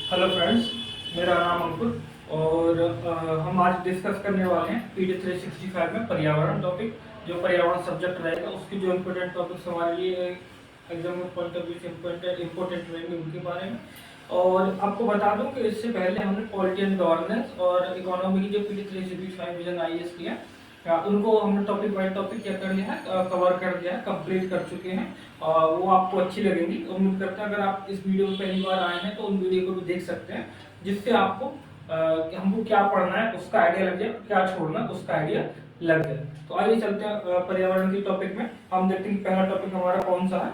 Hello friends, मेरा नाम अंकुर और हम आज डिस्कस करने वाले हैं पीडी 365 में पर्यावरण टॉपिक। जो पर्यावरण सब्जेक्ट रहेगा उसकी जो इम्पोर्टेंट टॉपिक्स हमारे लिए एग्जाम में पॉइंट ऑफ व्यू से इम्पोर्टेंट रहेंगे उनके बारे में। और आपको बता दूं कि इससे पहले हमने पॉलिटी एंड गवर्नेंस और इकोनॉमी की जो पीडी 365 विजन IAS की है उनको हमने टॉपिक बाय टॉपिक क्या कर लिया है, कवर कर दिया है, कंप्लीट कर चुके हैं। वो आपको अच्छी लगेंगी। उम्मीद करते हैं अगर आप इस वीडियो में पहली बार आए हैं तो उन वीडियो को भी देख सकते हैं, जिससे आपको कि हमको क्या पढ़ना है उसका आइडिया लग जाए, क्या छोड़ना है उसका आइडिया लग जाए। तो आइए चलते हैं पर्यावरण की टॉपिक में। हम देखते हैं कि पहला टॉपिक हमारा कौन सा है।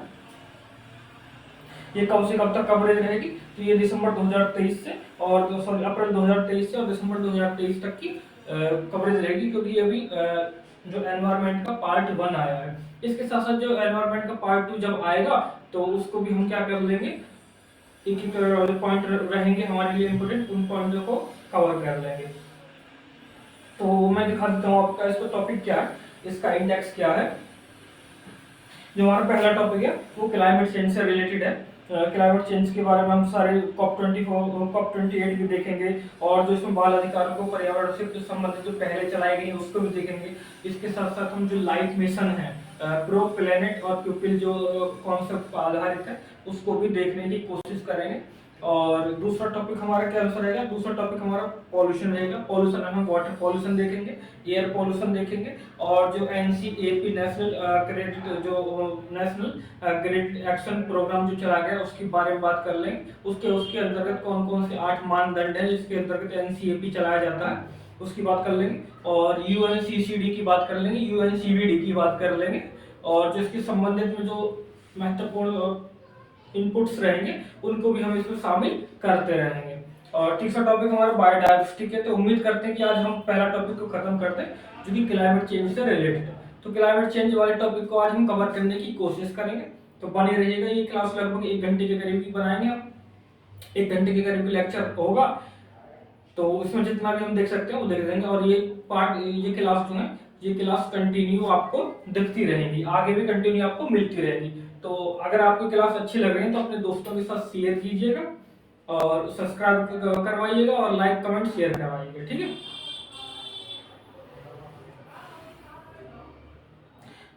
ये कब से कब तक कवरेज रहेगी, तो ये दिसंबर 2023 से और सॉरी अप्रैल 2023 से और दिसंबर 2023 तक की कवरेज रहेगी, क्योंकि अभी जो एनवायरनमेंट का पार्ट 1 आया है। इसके साथ साथ जो एनवायरनमेंट का पार्ट 2 जब आएगा तो उसको भी हम क्या कर लेंगे, एक एक पॉइंट रहेंगे हमारे लिए इम्पोर्टेंट, उन पॉइंटों को कवर कर लेंगे। तो मैं दिखा देता हूँ आपका इसका टॉपिक क्या है, इसका इंडेक्स क्या है। जो हमारा पहला टॉपिक है वो क्लाइमेट चेंज से रिलेटेड है। क्लाइमेट चेंज के बारे में हम सारे COP24 COP28 भी देखेंगे, और जो इसमें बाल अधिकारों को पर्यावरण से संबंधित जो पहले चलाई गई उसको भी देखेंगे। इसके साथ साथ हम जो लाइफ मिशन है प्रो प्लेनेट और प्यूपिल जो कॉन्सेप्ट पर आधारित है उसको भी देखने की कोशिश करेंगे। और दूसरा टॉपिक हमारा क्या रहेगा, दूसरा टॉपिक हमारा पॉल्यूशन रहेगा। पॉल्यूशन में हम वाटर पॉल्यूशन देखेंगे, एयर पॉल्यूशन देखेंगे, और जो NCAP national grade action programme जो चला गया उसके बारे में बात कर लेंगे। उसके अंतर्गत कौन कौन से 8 मानदंड है जिसके अंतर्गत NCAP चलाया जाता है उसकी बात कर लेंगे। और UNCCD की बात कर लेंगे, UNCVD की बात कर लेंगे, और जो इसके संबंधित में जो महत्वपूर्ण इनपुट्स रहेंगे उनको भी हम इसमें शामिल करते रहेंगे। और तीसरा टॉपिक हमारा बायोडाइवर्सिटी है। तो उम्मीद करते हैं कि आज हम पहला टॉपिक को खत्म करते हैं जो कि क्लाइमेट चेंज से रिलेटेड है। तो क्लाइमेट चेंज वाले टॉपिक को आज हम कवर करने की कोशिश करेंगे। तो बने रहिएगा, ये क्लास लगभग 1 घंटे के करीब की बनाएंगे हम। 1 घंटे के करीब लेक्चर होगा, तो इसमें जितना भी हम देख सकते हैं वो देख देंगे। और ये क्लास जो है ये क्लास कंटिन्यू आपको दिखती रहेगी, आगे भी कंटिन्यू आपको मिलती रहेगी। तो अगर आपको क्लास अच्छी लग रही है तो अपने दोस्तों के साथ शेयर कीजिएगा और सब्सक्राइब करवाइएगा और लाइक कमेंट शेयर करवाइएगा, ठीक है।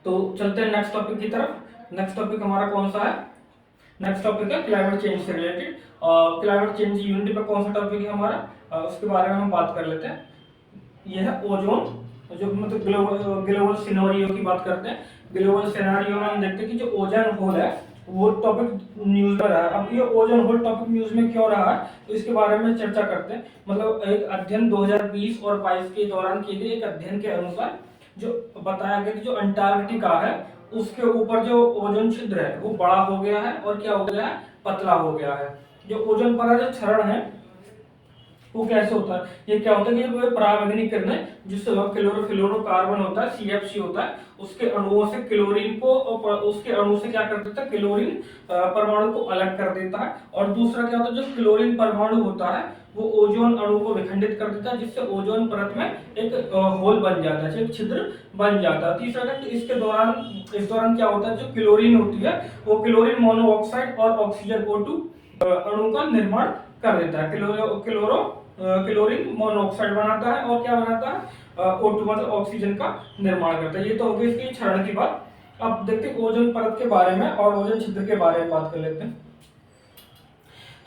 तो चलते हैं नेक्स्ट टॉपिक की तरफ। नेक्स्ट टॉपिक हमारा कौन सा है, नेक्स्ट टॉपिक है क्लाइमेट चेंज से रिलेटेड। क्लाइमेट चेंज यूनिटी पे कौन सा टॉपिक है हमारा, उसके बारे में हम बात कर लेते हैं। यह है ओजोन, जो मतलब ग्लोबल सिनेरियो की बात करते हैं। ग्लोबल सिनेरियो में हम देखते हैं कि जो ओजोन होल है वो टॉपिक न्यूज में रहा है। अब ये ओजोन होल टॉपिक न्यूज में क्यों रहा है तो इसके बारे में चर्चा करते हैं। मतलब एक अध्ययन 2020 और 22 के दौरान किए गए एक अध्ययन के अनुसार जो बताया गया कि जो अंटार्कटिका है उसके ऊपर जो ओजोन छिद्र है वो बड़ा हो गया है और क्या हो गया है, पतला हो गया है। जो ओजोन परत जो क्षरण है वो कैसे होता है, ये क्या होता है कि ये परावैंगनिक किरणें जिससे क्लोरोफ्लोरोकार्बन होता है CFC होता है उसके अणुओं से क्लोरीन को, उसके अणु से क्या कर देता है, क्लोरीन परमाणु को अलग कर देता है। और दूसरा क्या होता है, जो क्लोरीन परमाणु होता है वो ओजोन अणु को विखंडित कर देता है, जिससे ओजोन परत में एक होल बन जाता है, एक छिद्र बन जाता है। तीसरा इस दौरान क्या होता है, जो क्लोरीन होती है वो क्लोरीन मोनोऑक्साइड और ऑक्सीजन O2 अणु का निर्माण कर देता है। क्लोरीन मोनोऑक्साइड बनाता है और क्या बनाता है, O2 मतलब ऑक्सीजन का निर्माण करता है। ये तो हो गई इसकी क्षरण की बात। अब देखते हैं ओजोन परत के बारे में और ओजोन छिद्र के बारे में बात कर लेते हैं।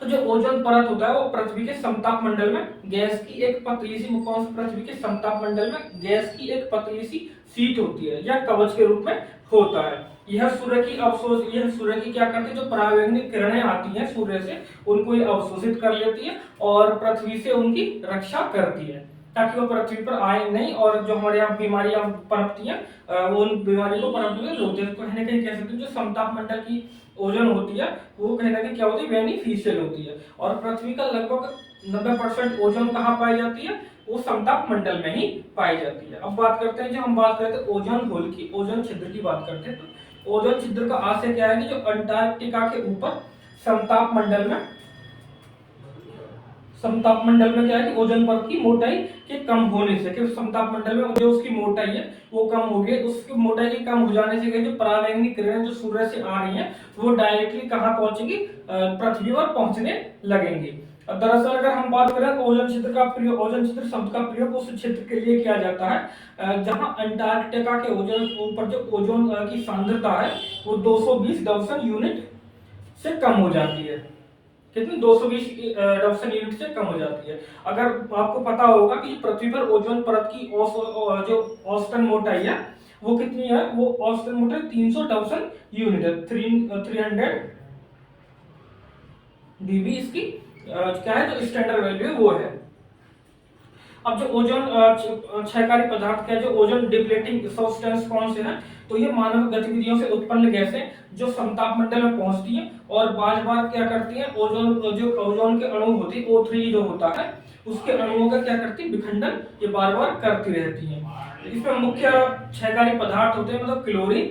तो जो ओजोन परत होता है वो पृथ्वी के समताप मंडल में गैस की एक पतली सी पृथ्वी के समताप मंडल में गैस की एक पतली सी शीट होती है या कवच के रूप में होता है। यह सूर्य की क्या करती है, जो परावैंगनिक किरणें आती हैं सूर्य से उनको ये अवशोषित कर लेती है और पृथ्वी से उनकी रक्षा करती है ताकि वो पृथ्वी पर आए नहीं, और जो हमारे यहाँ बीमारियां पनपती हैं वो उन बीमारियों को पनपने रोकते हैं। कहीं ना कहीं कह सकते हैं जो समताप मंडल की ओजोन होती है वो कहीं ना कहीं क्या होती है, बेनिफिशियल होती है। और पृथ्वी का लगभग 90% ओजोन कहाँ पाई जाती है, वो समताप मंडल में ही पाई जाती है। अब बात करते हैं, जो हम बात करते हैं ओजोन होल की, ओजोन छिद्र की बात करते हैं। तो ओजोन छिद्र का आशय क्या है कि जो अंटार्कटिका के ऊपर समताप मंडल में समताप मंडल में क्या है कि ओजोन परत की मोटाई के कम होने से, कि समताप मंडल में जो उसकी मोटाई है वो कम हो गई, उसकी मोटाई के कम हो जाने से जो पराबैंगनी किरणें जो सूर्य से आ रही हैं वो डायरेक्टली कहाँ पहुंचेंगी, पृथ्वी पर पहुंचने लगेंगी। दरअसल अगर हम बात करें ओजोन क्षेत्र का प्रयोग, ओजोन क्षेत्र शब्द का प्रयोग उस क्षेत्र के लिए किया जाता है जहां अंटार्कटिका के ओजोन ऊपर जो ओजोन की सांद्रता है वो 220 डॉल्सन यूनिट से कम हो जाती है। कितनी? 220 डॉल्सन यूनिट से कम हो जाती है। अगर आपको पता होगा कि पृथ्वी पर ओजोन परत की जो औसतन मोटाई है वो कितनी है, वो औसतन मोटाई 300 डॉल्सन यूनिट है, 300 डीबी इसकी क्या है, जो स्टैंडर्ड वैल्यू है वो है। अब जो ओजोन क्षयकारी पदार्थ का जो ओजोन डिप्लेटिंग सब्सटेंस कौन से हैं, तो ये मानव गतिविधियों से उत्पन्न गैसें जो समताप मंडल में पहुंचती हैं और बार बार क्या करती हैं, ओजोन के अणु होती है O3 जो होता है उसके अणुओं का क्या करती है, विखंडन ये बार बार करती रहती हैं। इसमें मुख्य क्षयकारी पदार्थ होते हैं मतलब क्लोरीन,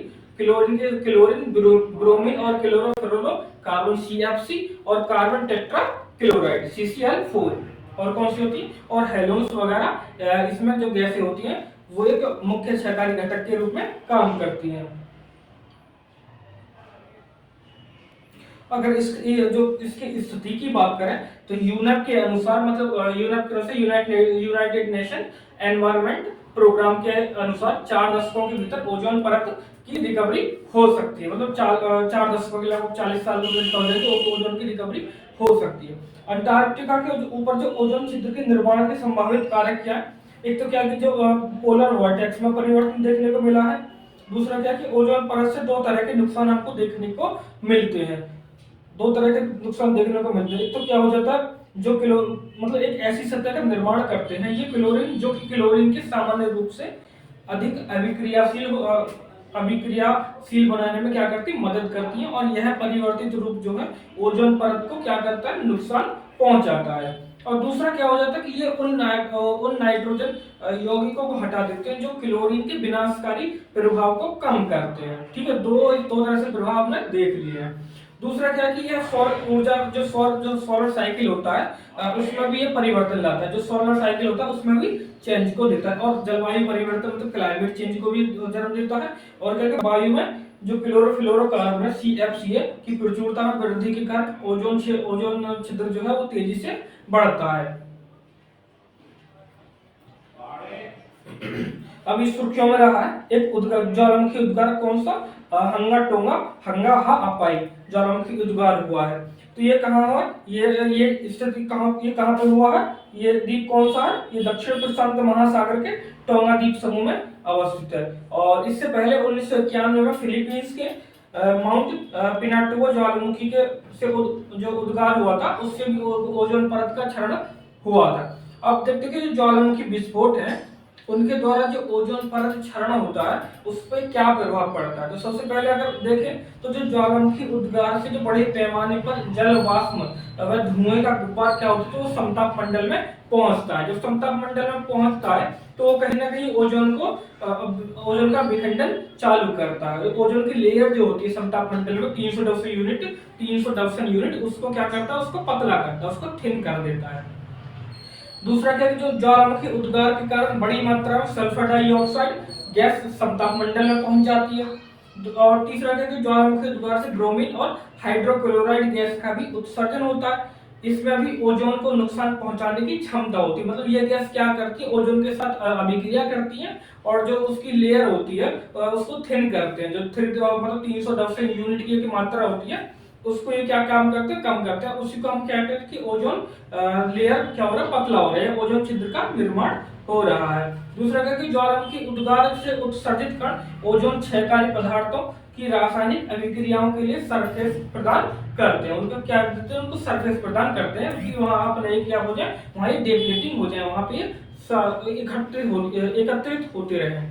ब्रोमीन और क्लोरोफ्लोरो कार्बन CFC और कार्बन टेट्रा क्लोराइड CCl4 और कौन सी होती है, और हेलोन्स वगैरह इसमें जो गैसें होती हैं वो एक मुख्य क्षयकारी घटक के रूप में काम करती हैं। अगर इसकी स्थिति की बात करें तो यूनेप के अनुसार, मतलब यूनेप के अनुसार यूनाइटेड नेशन एनवायरनमेंट प्रोग्राम के अनुसार 4 दशकों के भीतर ओजोन परत की रिकवरी हो सकती है, मतलब 4 दशकों के लगभग 40 साल तो ओजोन की रिकवरी हो सकती है। अंटार्कटिका के ऊपर जो ओजोन छिद्र के निर्माण के संभावित कारक क्या है, एक तो क्या कि जो पोलर वॉर्टेक्स में परिवर्तन देखने को मिला है, दूसरा क्या कि ओजोन परत से 2 तरह के नुकसान आपको देखने को मिलते हैं, 2 तरह के नुकसान देखने को मिलते हैं। एक तो क्या हो जाता है, जो मतलब एक ऐसी सतह का निर्माण करते हैं ये क्लोरीन, जो कि क्लोरीन के सामान्य रूप से अधिक अभिक्रियाशील बनाने में क्या करती है, मदद करती है, और यह परिवर्तित रूप जो है ओजोन परत को क्या करता है, नुकसान पहुंचाता है। और दूसरा क्या हो जाता है कि ये उन नाइट्रोजन यौगिकों को हटा देते हैं जो क्लोरीन के विनाशकारी प्रभाव को कम करते हैं। ठीक है, दो तरह से प्रभाव हमने देख लिए हैं। दूसरा क्या है कि यह सौर ऊर्जा जो सोलर साइकिल होता है उसमें भी ये परिवर्तन लाता है, जो सोलर साइकिल होता है उसमें भी चेंज को देता है, और जलवायु परिवर्तन मतलब क्लाइमेट चेंज को भी जन्म देता है। और क्या वायु में जो क्लोरोफ्लोरोकार्बन है CFCA की प्रचुरता में वृद्धि के कारण ओजोन छिद्र जो है वो तेजी से बढ़ता है। अब इस सुर्खियों में रहा है एक ज्वालामुखी उद्गार, कौन सा, हंगा टोंगा हंगा हा अपाई ज्वालामुखी उद्गार हुआ है। तो ये कहाँ हुआ, ये स्थिति कहाँ पर हुआ है, ये द्वीप कौन सा है, ये दक्षिण प्रशांत महासागर के टोंगा द्वीप समूह में अवस्थित है। और इससे पहले 1991 में फिलीपींस के माउंट पिनाटुआ ज्वालामुखी के से जो उद्गार हुआ था उससे भी ओजोन परत का क्षरण हुआ था। अब देखते हैं कि जो ज्वालामुखी विस्फोट है उनके द्वारा जो ओजोन परत क्षरण होता है उस पर क्या प्रभाव पड़ता है। तो सबसे पहले अगर देखें तो जो ज्वालामुखी उद्गार से जो बड़े पैमाने पर जल वाष्प अगर धुएं का गुब्बार क्या होता है तो वो समताप मंडल में पहुंचता है। जब समताप मंडल में पहुंचता है तो वो कहीं ना कहीं ओजोन का विखंडन चालू करता है। ओजोन की लेयर जो होती है समताप मंडल में 300 डॉल्सन यूनिट उसको क्या करता है, उसको पतला करता है, उसको थिन कर देता है। दूसरा क्या कि जो ज्वालामुखी उद्गार के कारण बड़ी मात्रा में सल्फर डाइऑक्साइड गैस समताप मंडल में पहुंच जाती है। और तीसरा क्या कि ज्वालामुखी उद्गार से ब्रोमीन और हाइड्रोक्लोराइड गैस का भी उत्सर्जन होता है। इसमें भी ओजोन को नुकसान पहुंचाने की क्षमता होती है, मतलब ये गैस क्या करती है, ओजोन के साथ अभिक्रिया करती है और जो उसकी लेयर होती है उसको थिन करते हैं। जो मतलब 300 डॉल्सन यूनिट की मात्रा होती है उसको ये क्या काम करते हैं, कम करते हैं। उसी को हम कहते हैं कि ओजोन लेयर क्या हो रहा है, पतला हो रहा है, ओजोन छिद्र का निर्माण हो रहा है। दूसरा क्या कि ज्वालामुखी उद्गार से उत्सर्जित कण ओजोन क्षयकारी पदार्थों की रासायनिक अभिक्रियाओं के लिए सरफेस प्रदान करते हैं। उनको क्या देते हैं, उनको सरफेस प्रदान करते हैं कि वहां पर नहीं क्या हो जाए, वहां ये डेप्लेटिंग हो जाए, वहां पे एकत्रित होते रहे।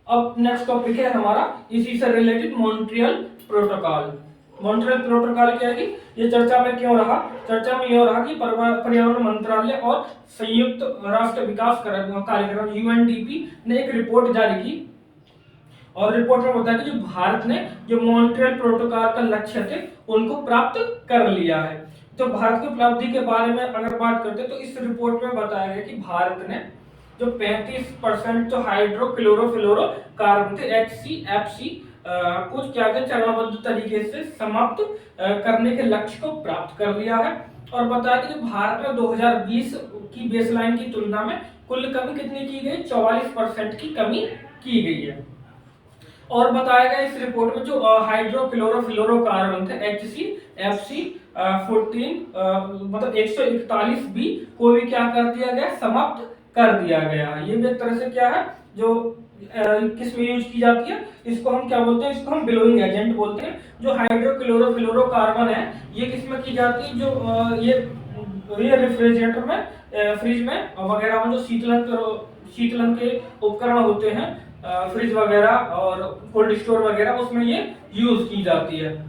अब नेक्स्ट टॉपिक है हमारा इसी से related Montreal protocol. Montreal protocol क्या है कि ये चर्चा में क्यों रहा, चर्चा में यह रहा कि पर्यावरण मंत्रालय और संयुक्त राष्ट्र विकास कार्यक्रम UNDP ने एक रिपोर्ट जारी की और रिपोर्ट में बताया कि जो भारत ने जो मॉन्ट्रियल प्रोटोकॉल का लक्ष्य थे उनको प्राप्त कर लिया है। तो भारत की उपलब्धि के बारे में अगर बात करते हैं तो इस रिपोर्ट में बताया गया कि भारत ने जो 35% जो हाइड्रोक्लोरोफ्लोरोकार्बन थे HCFC कुछ क्या क्या चरणबद्ध तरीके से समाप्त करने के लक्ष्य को प्राप्त कर लिया है। और बताया कि भारत में 2020 की बेसलाइन की तुलना में कुल कमी कितनी की गई, 44% की कमी की गई है। और बताया गया इस रिपोर्ट में जो हाइड्रोक्लोरोफ्लोरोकार्बन थे HCFC 14 मतलब 141B को भी क्या कर दिया गया, समाप्त कर दिया गया। ये भी एक तरह से क्या है जो किस में यूज की जाती है, इसको हम क्या बोलते हैं, इसको हम ब्लोइंग एजेंट बोलते हैं। जो हाइड्रोक्लोरोफ्लोरोकार्बन है ये किस में की जाती है, जो ये रेफ्रिजरेटर में फ्रिज में वगैरह में जो शीतलन के उपकरण होते हैं, फ्रिज वगैरह और कोल्ड स्टोर वगैरह, उसमें ये यूज की जाती है।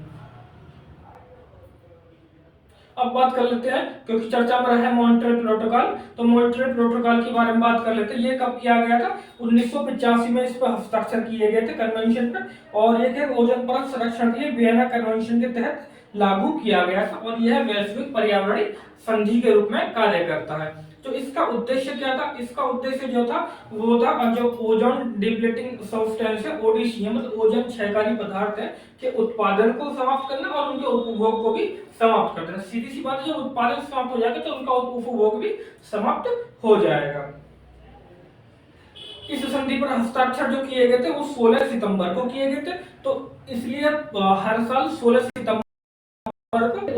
अब बात कर लेते हैं, क्योंकि चर्चा में रहा है मॉन्ट्रियल प्रोटोकॉल, तो मॉन्ट्रियल प्रोटोकॉल के बारे में बात कर लेते हैं। ये कब किया गया था, 1985 में इस पर हस्ताक्षर किए गए थे कन्वेंशन पर, और एक है ओजोन परत संरक्षण के लिए वियना कन्वेंशन के तहत लागू किया गया था, और यह वैश्विक पर्यावरणीय संधि के रूप में कार्य करता है। तो इसका उद्देश्य क्या था, इसका उद्देश्य जो था वो था जो ओजोन डिप्लीटिंग सब्सटेंस है ODC मतलब ओजोन क्षयकारी पदार्थ है के उत्पादन को समाप्त करना और उनके उपभोग को भी समाप्त कर देना। सीधी सी बात है, जब उत्पादन समाप्त हो जाएगा तो उनका उपभोग भी समाप्त हो जाएगा। इस संधि पर हस्ताक्षर जो किए गए थे वो 16 सितंबर को किए गए थे, तो इसलिए हर साल 16 सितंबर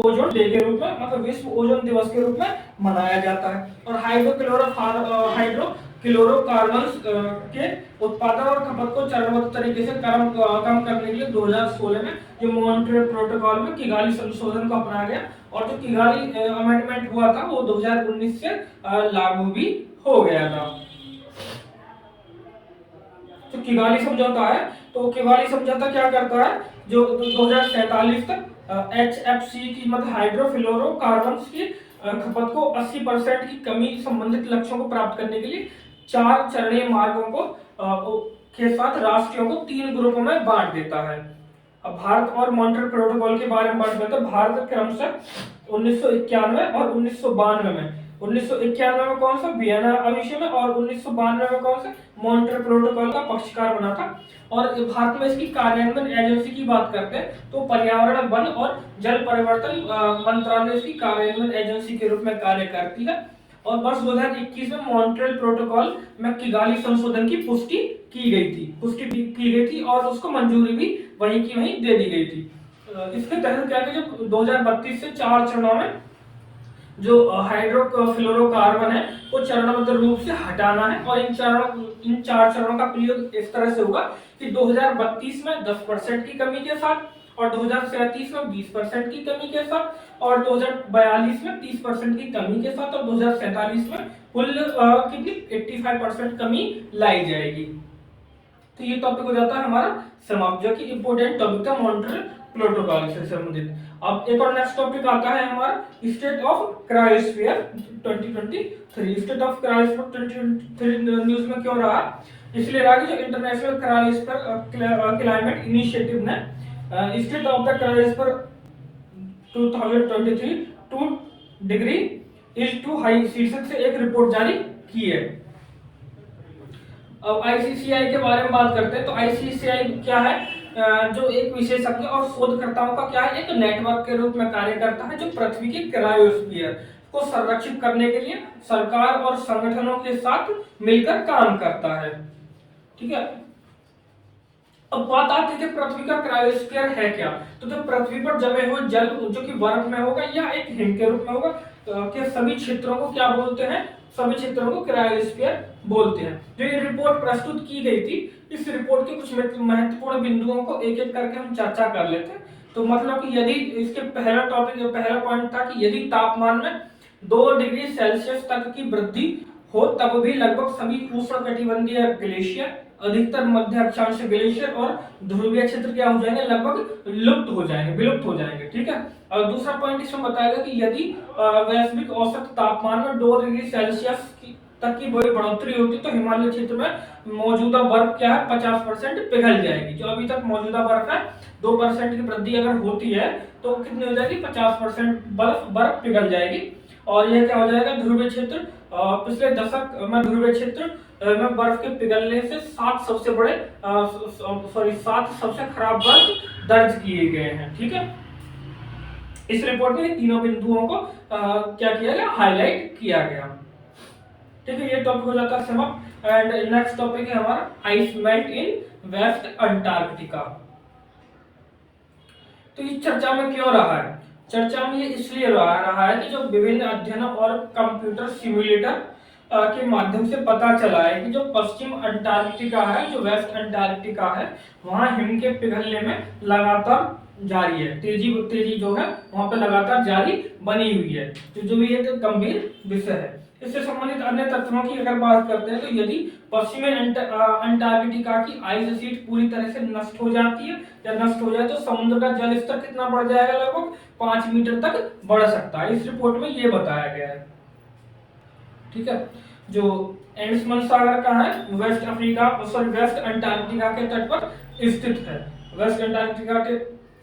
ओजोन डे के रूप में मतलब विश्व ओजोन दिवस के रूप में मनाया जाता है। और हाइड्रोक्लोरोकार्बन्स के उत्पादन और खपत को चरणबद्ध तरीके से कम करने के लिए 2016 में जो मॉन्ट्रियल प्रोटोकॉल में किगाली संशोधन को अपनाया गया, और जो किगाली अमेंडमेंट हुआ था वो 2019 से लागू भी हो गया था। तो किगाली समझौता है, तो किगाली समझौता क्या करता है, जो 2047 तक HFC की मतलब हाइड्रोफ्लोरोकार्बन्स की खपत को 80% की कमी संबंधित लक्ष्यों को प्राप्त करने के लिए 4 चरणीय मार्गों को के साथ राष्ट्रों को 3 ग्रुपों में बांट देता है। अब भारत और मॉन्ट्रियल प्रोटोकॉल के बारे में बात करते हैं। भारत क्रमशः 1991 और 1992 में 1991 में कौन सा वियना अधिनियम में और 1992 में कौन सा मॉन्ट्रियल प्रोटोकॉल का पक्षकार बना था। और भारत में इसकी कार्यान्वयन एजेंसी की बात करते हैं तो पर्यावरण वन और जल परिवर्तन मंत्रालय इसकी कार्यान्वयन एजेंसी के रूप में कार्य करती है। और वर्ष 2021 में मॉन्ट्रियल प्रोटोकॉल में किगाली संशोधन की पुष्टि की गई थी और उसको मंजूरी भी वहीं की वहीं दे दी गई थी। इसके तहत क्या है, जब 2032 से 4 चरणों में जो हाइड्रोक्लोरोकार्बन है वो चरणबद्ध रूप से हटाना है, और इन 4 चरणों का प्रयोग इस तरह से होगा कि 2032 में 10% की कमी के साथ, और 2037 में 20% की कमी के साथ, और 2042 में 30% की कमी के साथ, और 2047 में कुल कितनी 85% कमी लाई जाएगी। तो ये टॉपिक हो जाता है हमारा समाप्त, जो कि इंपोर्टेंट टॉपिक था मॉन्ट्रियल प्रोटोकॉल से संबंधित। अब एक और नेक्स्ट टॉपिक आता है हमारा state of cryosphere 2023। State of cryosphere 2023 news में क्यों रहा, इसलिए रहा कि जो इंटरनेशनल क्रायोस्फीयर क्लाइमेट इनिशिएटिव ने state of the cryosphere 2023 2 degree is too high शीर्षक से एक रिपोर्ट जारी की है। अब ICCI के बारे में बात करते हैं, तो ICCI क्या है, जो एक विशेषज्ञ और शोधकर्ताओं का क्या है, एक नेटवर्क के रूप में कार्य करता है, जो पृथ्वी की क्रायोस्फीयर को संरक्षित करने के लिए सरकार और संगठनों के साथ मिलकर काम करता है। ठीक है, अब बात आती है कि पृथ्वी का क्रायोस्फीयर है क्या। तो जो पृथ्वी पर जमे हुए जल जो कि बर्फ में होगा या एक हिम के रूप में होगा, के सभी क्षेत्रों को क्या बोलते हैं, सभी क्षेत्रों को क्रायोस्फीयर बोलते हैं। जो ये रिपोर्ट प्रस्तुत की गई थी, इस रिपोर्ट के कुछ महत्वपूर्ण बिंदुओं को एक एक करके हम चर्चा कर लेते हैं। तो मतलब कि यदि इसके पहला पॉइंट था कि यदि तापमान में 2 डिग्री सेल्सियस तक की वृद्धि हो तब भी लगभग सभी उष्णकटिबंधीय ग्लेशियर, अधिकतर मध्य अक्षांश ग्लेशियर और ध्रुवीय क्षेत्र क्या हो जाएंगे, लगभग विलुप्त हो जाएंगे। ठीक है, और दूसरा पॉइंट इसमें बताएगा कि यदि वैश्विक औसत तापमान में 2 डिग्री सेल्सियस की तक की बड़ी बढ़ोतरी होती है तो हिमालय क्षेत्र में मौजूदा बर्फ क्या है 50% पिघल जाएगी। जो अभी तक मौजूदा बर्फ है 2% की वृद्धि अगर होती है तो कितनी हो जाएगी 50% बर्फ पिघल जाएगी। और यह क्या हो जाएगा ध्रुवीय क्षेत्र पिछले दशक में ध्रुवीय क्षेत्र में बर्फ के पिघलने से 7 सबसे बड़े 7 सबसे खराब बर्फ दर्ज किए गए हैं। ठीक है, इस रिपोर्ट में तीनों बिंदुओं को क्या किया गया हाईलाइट किया गया। ठीक है, ये टॉपिक हो जाता है समाप्त। एंड नेक्स्ट टॉपिक है हमारा ice melt in West Antarctica. तो ये चर्चा में क्यों रहा है? चर्चा में ये इसलिए रहा है कि जो विभिन्न अध्ययनों और कंप्यूटर सिमुलेटर के माध्यम से पता चला है कि जो पश्चिम अंटार्कटिका है, जो वेस्ट अंटार्कटिका है, वहां हिम के पिघलने में लगातार जारी है, तेजी जो है वहां पे लगातार जारी बनी हुई है, जो भी एक गंभीर विषय है। इससे संबंधित अन्य तथ्यों की अगर बात करते हैं तो यदि पश्चिमी अंटार्कटिका की आइस शीट पूरी तरह से नष्ट हो जाती है या नष्ट हो जाए तो समुद्र का जल स्तर कितना बढ़ जाएगा, लगभग 5 मीटर तक बढ़ सकता है। इस रिपोर्ट में ये बताया गया है। ठीक है, जो एंडमान सागर कहाँ है, वेस्ट अंटार्कटिका के तट पर स्थित है, वेस्ट अंटार्कटिका के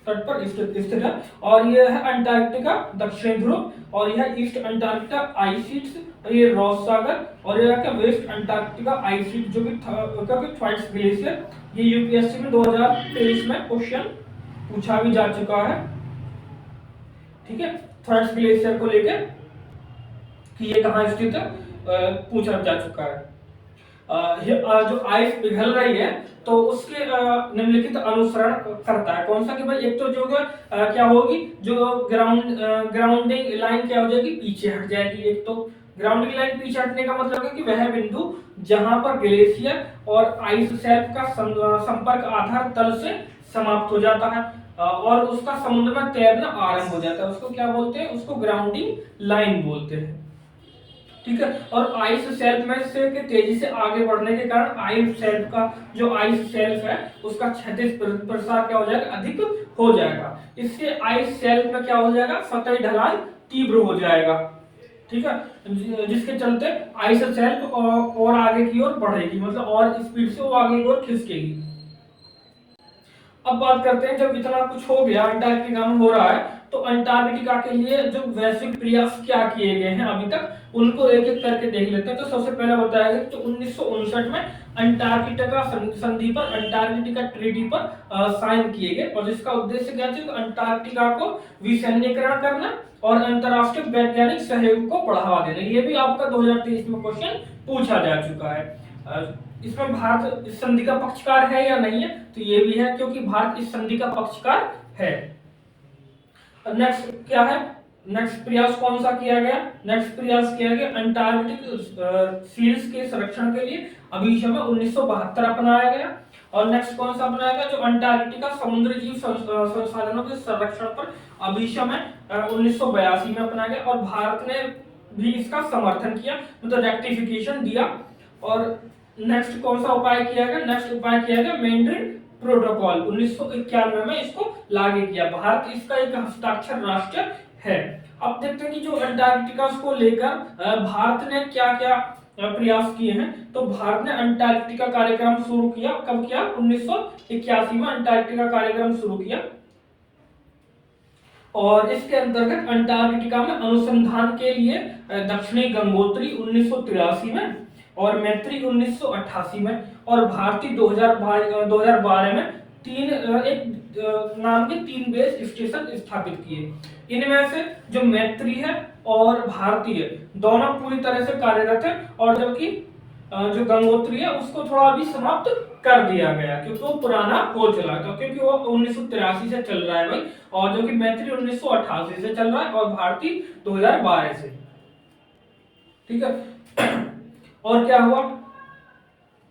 तट पर स्थित है। और यह है अंटार्कटिका दक्षिण ध्रुव, और यह ईस्ट अंटार्कटिका आइस शीट्स, ये रॉस सागर, और यह है वेस्ट अंटार्कटिका आइस शीट जो कि थ्वाइट्स ग्लेशियर। ये यूपीएससी में 2023 में क्वेश्चन पूछा भी जा चुका है। ठीक है, थ्वाइट्स ग्लेशियर को लेकर कि ये कहाँ स्थित है पूछा जा चुका है। जो आइस पिघल रही है तो उसके निम्नलिखित अनुसरण करता है। कौन सा कि भाई एक तो जो क्या होगी, जो ग्राउंडिंग लाइन क्या हो जाएगी, पीछे हट जाएगी। एक तो ग्राउंडिंग लाइन पीछे हटने का मतलब है कि वह बिंदु जहां पर ग्लेशियर और आइस शेल्फ का संपर्क आधार तल से समाप्त हो जाता है और उसका समुद्र में तैरना आरंभ हो जाता है, उसको क्या बोलते हैं, उसको ग्राउंडिंग लाइन बोलते हैं। ठीक है, और आइस शेल्फ में से के तेजी से आगे बढ़ने के कारण आइस शेल्फ का जो आइस शेल्फ है उसका क्षैतिज प्रसार क्या हो जाएगा, अधिक हो जाएगा। इससे आइस शेल्फ में क्या हो जाएगा, सतही ढलान तीव्र हो जाएगा। ठीक है, जिसके चलते आइस शेल्फ और आगे की ओर बढ़ेगी, मतलब और स्पीड से वो आगे की ओर खिसकेगी। अब बात करते हैं, जब इतना कुछ हो गया अंटार्कटिका में हो रहा है तो अंटार्कटिका के लिए जो वैश्विक प्रयास क्या किए गए हैं अभी तक, उनको एक एक करके देख लेते हैं। तो सबसे पहले बताया गया कि 1959 में अंटार्कटिका संधि पर, अंटार्कटिका ट्रीटी पर साइन किए गए, और जिसका उद्देश्य क्या था, अंटार्कटिका को विसैन्यीकरण करना और अंतरराष्ट्रीय वैज्ञानिक सहयोग को बढ़ावा देना। ये भी आपका 2023 में क्वेश्चन पूछा जा चुका है। इसमें भारत इस संधि का पक्षकार है या नहीं है, तो ये भी है, क्योंकि भारत इस संधि का पक्षकार है। नेक्स्ट क्या है, नेक्स्ट प्रयास कौन सा किया गया, नेक्स्ट प्रयास किया गया अंटार्कटिक सील्स के संरक्षण के लिए अभिशम 1972 अपनाया गया। और नेक्स्ट कौन सा अपनाया गया, जो अंटार्कटिका समुद्री जीव संसाधनों के संरक्षण पर अभिशम 1982 में अपनाया गया, और भारत ने भी इसका समर्थन किया, मतलब रेक्टिफिकेशन दिया। और नेक्स्ट कौन सा उपाय किया गया, नेक्स्ट उपाय किया गया मैंड्रिड प्रोटोकॉल, 1991 में इसको लागू किया। भारत इसका एक हस्ताक्षर राष्ट्र है। अब देखते हैं कि जो अंटार्कटिका को लेकर भारत ने क्या क्या प्रयास किए हैं। तो भारत ने अंटार्कटिका कार्यक्रम शुरू किया, कब किया, 1981 में अंटार्कटिका कार्यक्रम शुरू किया, और इसके अंतर्गत अंटार्कटिका में अनुसंधान के लिए दक्षिणी गंगोत्री 1983 में और मैत्री 1988 में, और भारतीय 2012 में नाम के 3 बेस स्टेशन स्थापित किए। इनमें से जो मैत्री है और भारतीय दोनों पूरी तरह से कार्यरत है, और जबकि जो गंगोत्री है उसको थोड़ा भी समाप्त कर दिया गया क्योंकि वो पुराना हो चला था, क्योंकि वो 1983 से चल रहा है भाई, और जो कि मैत्री 1988 से चल रहा है और भारतीय 2012 से। ठीक है, और क्या हुआ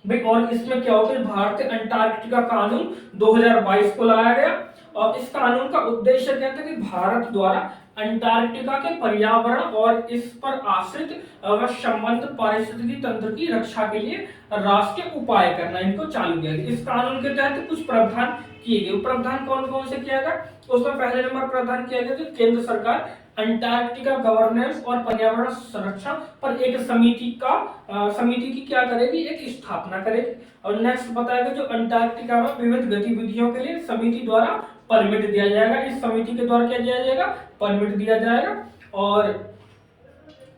भाई, और इसमें क्या होगा, भारतीय अंटार्कटिका कानून 2022 को लाया गया, और इस कानून का उद्देश्य क्या था कि भारत द्वारा अंटार्कटिका के पर्यावरण और इस पर आश्रित व संबंध पारिस्थितिकी तंत्र की रक्षा के लिए राष्ट्रीय उपाय करना, इनको चालू किया गया। इस कानून के तहत कुछ प्रावधान किए गए। प्रावधान कौन कौन से किया गया, उसमें पहले नंबर प्रावधान किया गया कि केंद्र सरकार अंटार्कटिका गवर्नेंस और पर्यावरण संरक्षण पर एक समिति की क्या करेगी, एक स्थापना करेगी। और नेक्स्ट बताएगा जो अंटार्कटिका में विविध गतिविधियों के लिए समिति द्वारा परमिट दिया जाएगा। इस समिति के द्वारा क्या दिया जाएगा, परमिट दिया जाएगा। और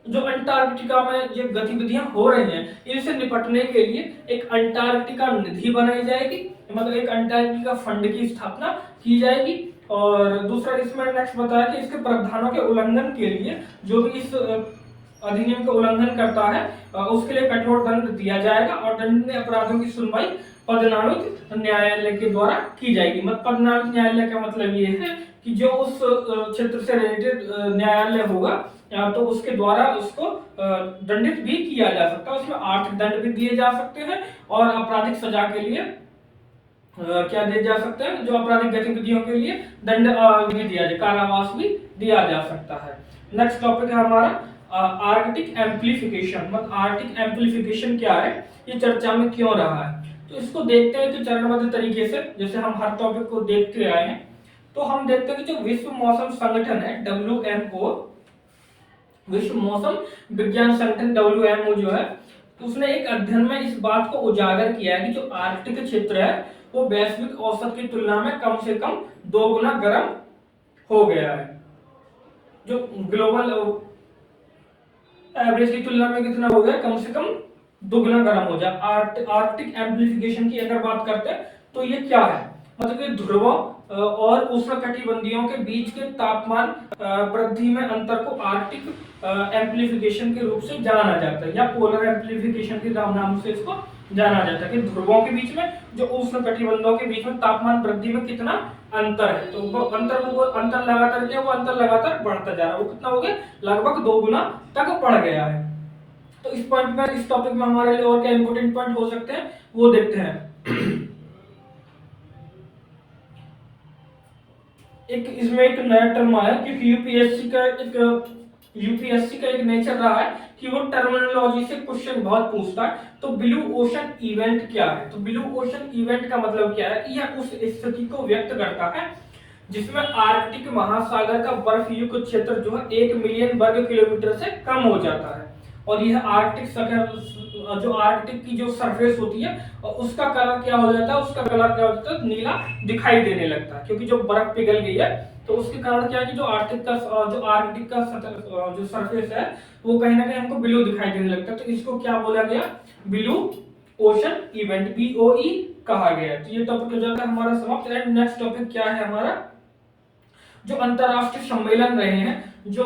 जो अंटार्कटिका में जो गतिविधियां हो रही हैं इनसे निपटने के लिए एक अंटार्कटिका निधि बनाई जाएगी, मतलब एक अंटार्कटिका फंड की स्थापना की जाएगी। और दूसरा इसमें नेक्स्ट बताया कि इसके प्रावधानों के उल्लंघन के लिए जो भी इस अधिनियम का उल्लंघन करता है उसके लिए कठोर दंड दिया जाएगा और दंडनीय अपराधों की सुनवाई पदनामित न्यायालय के द्वारा की जाएगी। मतलब पदनामित न्यायालय का मतलब ये है कि जो उस क्षेत्र से रिलेटेड न्यायालय होगा तो उसके द्वारा उसको दंडित भी किया जा सकता है। उसमें आर्थिक दंड भी दिए जा सकते हैं और आपराधिक सजा के लिए क्या दिए जा सकते हैं, जो आपराधिक गतिविधियों के लिए दंड भी दिया जाए, कारावास भी दिया जा सकता है। नेक्स्ट टॉपिक है हमारा आर्कटिक एम्प्लीफिकेशन। मतलब आर्कटिक एम्प्लीफिकेशन क्या है, ये चर्चा में क्यों रहा है, तो इसको देखते हैं कि चरणबद्ध तरीके से जैसे हम हर टॉपिक को देखते आए हैं। तो हम देखते हैं कि जो विश्व मौसम संगठन है WMO, विश्व मौसम विज्ञान संगठन WMO जो है, उसने एक अध्ययन में इस बात को उजागर किया है कि जो आर्कटिक क्षेत्र है वो वैश्विक औसत की तुलना में कम से कम 2 गुना गर्म हो गया है। जो ग्लोबल एवरेज की तुलना में कितना हो गया, कम से कम 2 गुना गर्म हो जाए। आर्कटिक एम्प्लीफिकेशन की अगर बात करते हैं तो ये क्या है, मतलब कि ध्रुवों और उष्णकटिबंधीयों के बीच के तापमान वृद्धि में अंतर को आर्कटिक एम्प्लीफिकेशन के रूप से जाना जाता है, या पोलर एम्प्लीफिकेशन के नाम से इसको जाना जाता है कि ध्रुवों के बीच में जो उष्णकटिबंधों के बीच में तापमान वृद्धि में कितना अंतर है। तो वो अंतर लगातार क्या, वो अंतर लगातार बढ़ता जा रहा है। वो कितना हो गया, लगभग 2 गुना तक बढ़ गया है। तो इस पॉइंट में, इस टॉपिक में हमारे लिए और क्या इंपोर्टेंट पॉइंट हो सकते हैं वो देखते हैं। एक इसमें एक नया टर्म आया क्योंकि यूपीएससी का एक नेचर रहा है कि वो टर्मिनोलॉजी से क्वेश्चन बहुत पूछता है। तो ब्लू ओशन इवेंट क्या है, तो ब्लू ओशन इवेंट का मतलब क्या है, यह उस स्थिति को व्यक्त करता है जिसमें आर्कटिक महासागर का बर्फ युक्त क्षेत्र जो है 1 मिलियन वर्ग किलोमीटर से कम हो जाता है। और यह जो आर्कटिक की जो सरफेस होती है उसका कलर क्या हो जाता है, उसका कलर क्या हो जाता है, नीला दिखाई देने लगता है, क्योंकि जो बर्फ पिघल गई है। तो उसके कारण क्या है कि जो आर्कटिक का जो सरफेस है वो कहीं ना कहीं हमको ब्लू दिखाई देने लगता है। तो इसको क्या बोला गया, ब्लू ओशन इवेंट, BOE कहा गया। तो ये टॉपिक हो जाता है हमारा समाप्त। एंड नेक्स्ट टॉपिक क्या है हमारा, जो अंतरराष्ट्रीय सम्मेलन रहे हैं, जो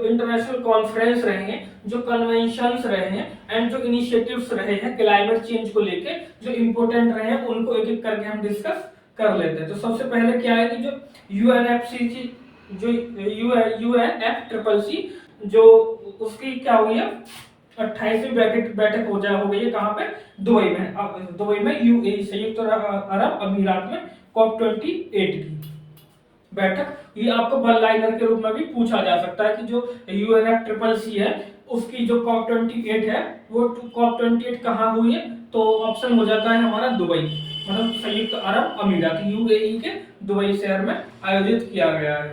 इंटरनेशनल कॉन्फ्रेंस रहे हैं, जो कन्वेंशंस रहे हैं एंड जो इनिशिएटिव्स रहे हैं क्लाइमेट चेंज को लेके जो इंपॉर्टेंट रहे हैं, उनको एक एक करके हम डिस्कस कर लेते हैं। तो सबसे पहले क्या है कि जो UNFCCC, जो UNFCCC जो उसकी क्या हुई है, 28वीं बैठक हो गई है, कहाँ पे, दुबई में UAE संयुक्त अरब अमीरात में COP28 की बैठक। ये आपको वन लाइनर के रूप में भी पूछा जा सकता है कि जो UNFCCC है उसकी जो COP28 है वो COP28 कहाँ हुई है, तो ऑप्शन हो जाता है हमारा दुबई, मतलब संयुक्त अरब अमीरात, UAE के दुबई शहर में आयोजित किया गया है।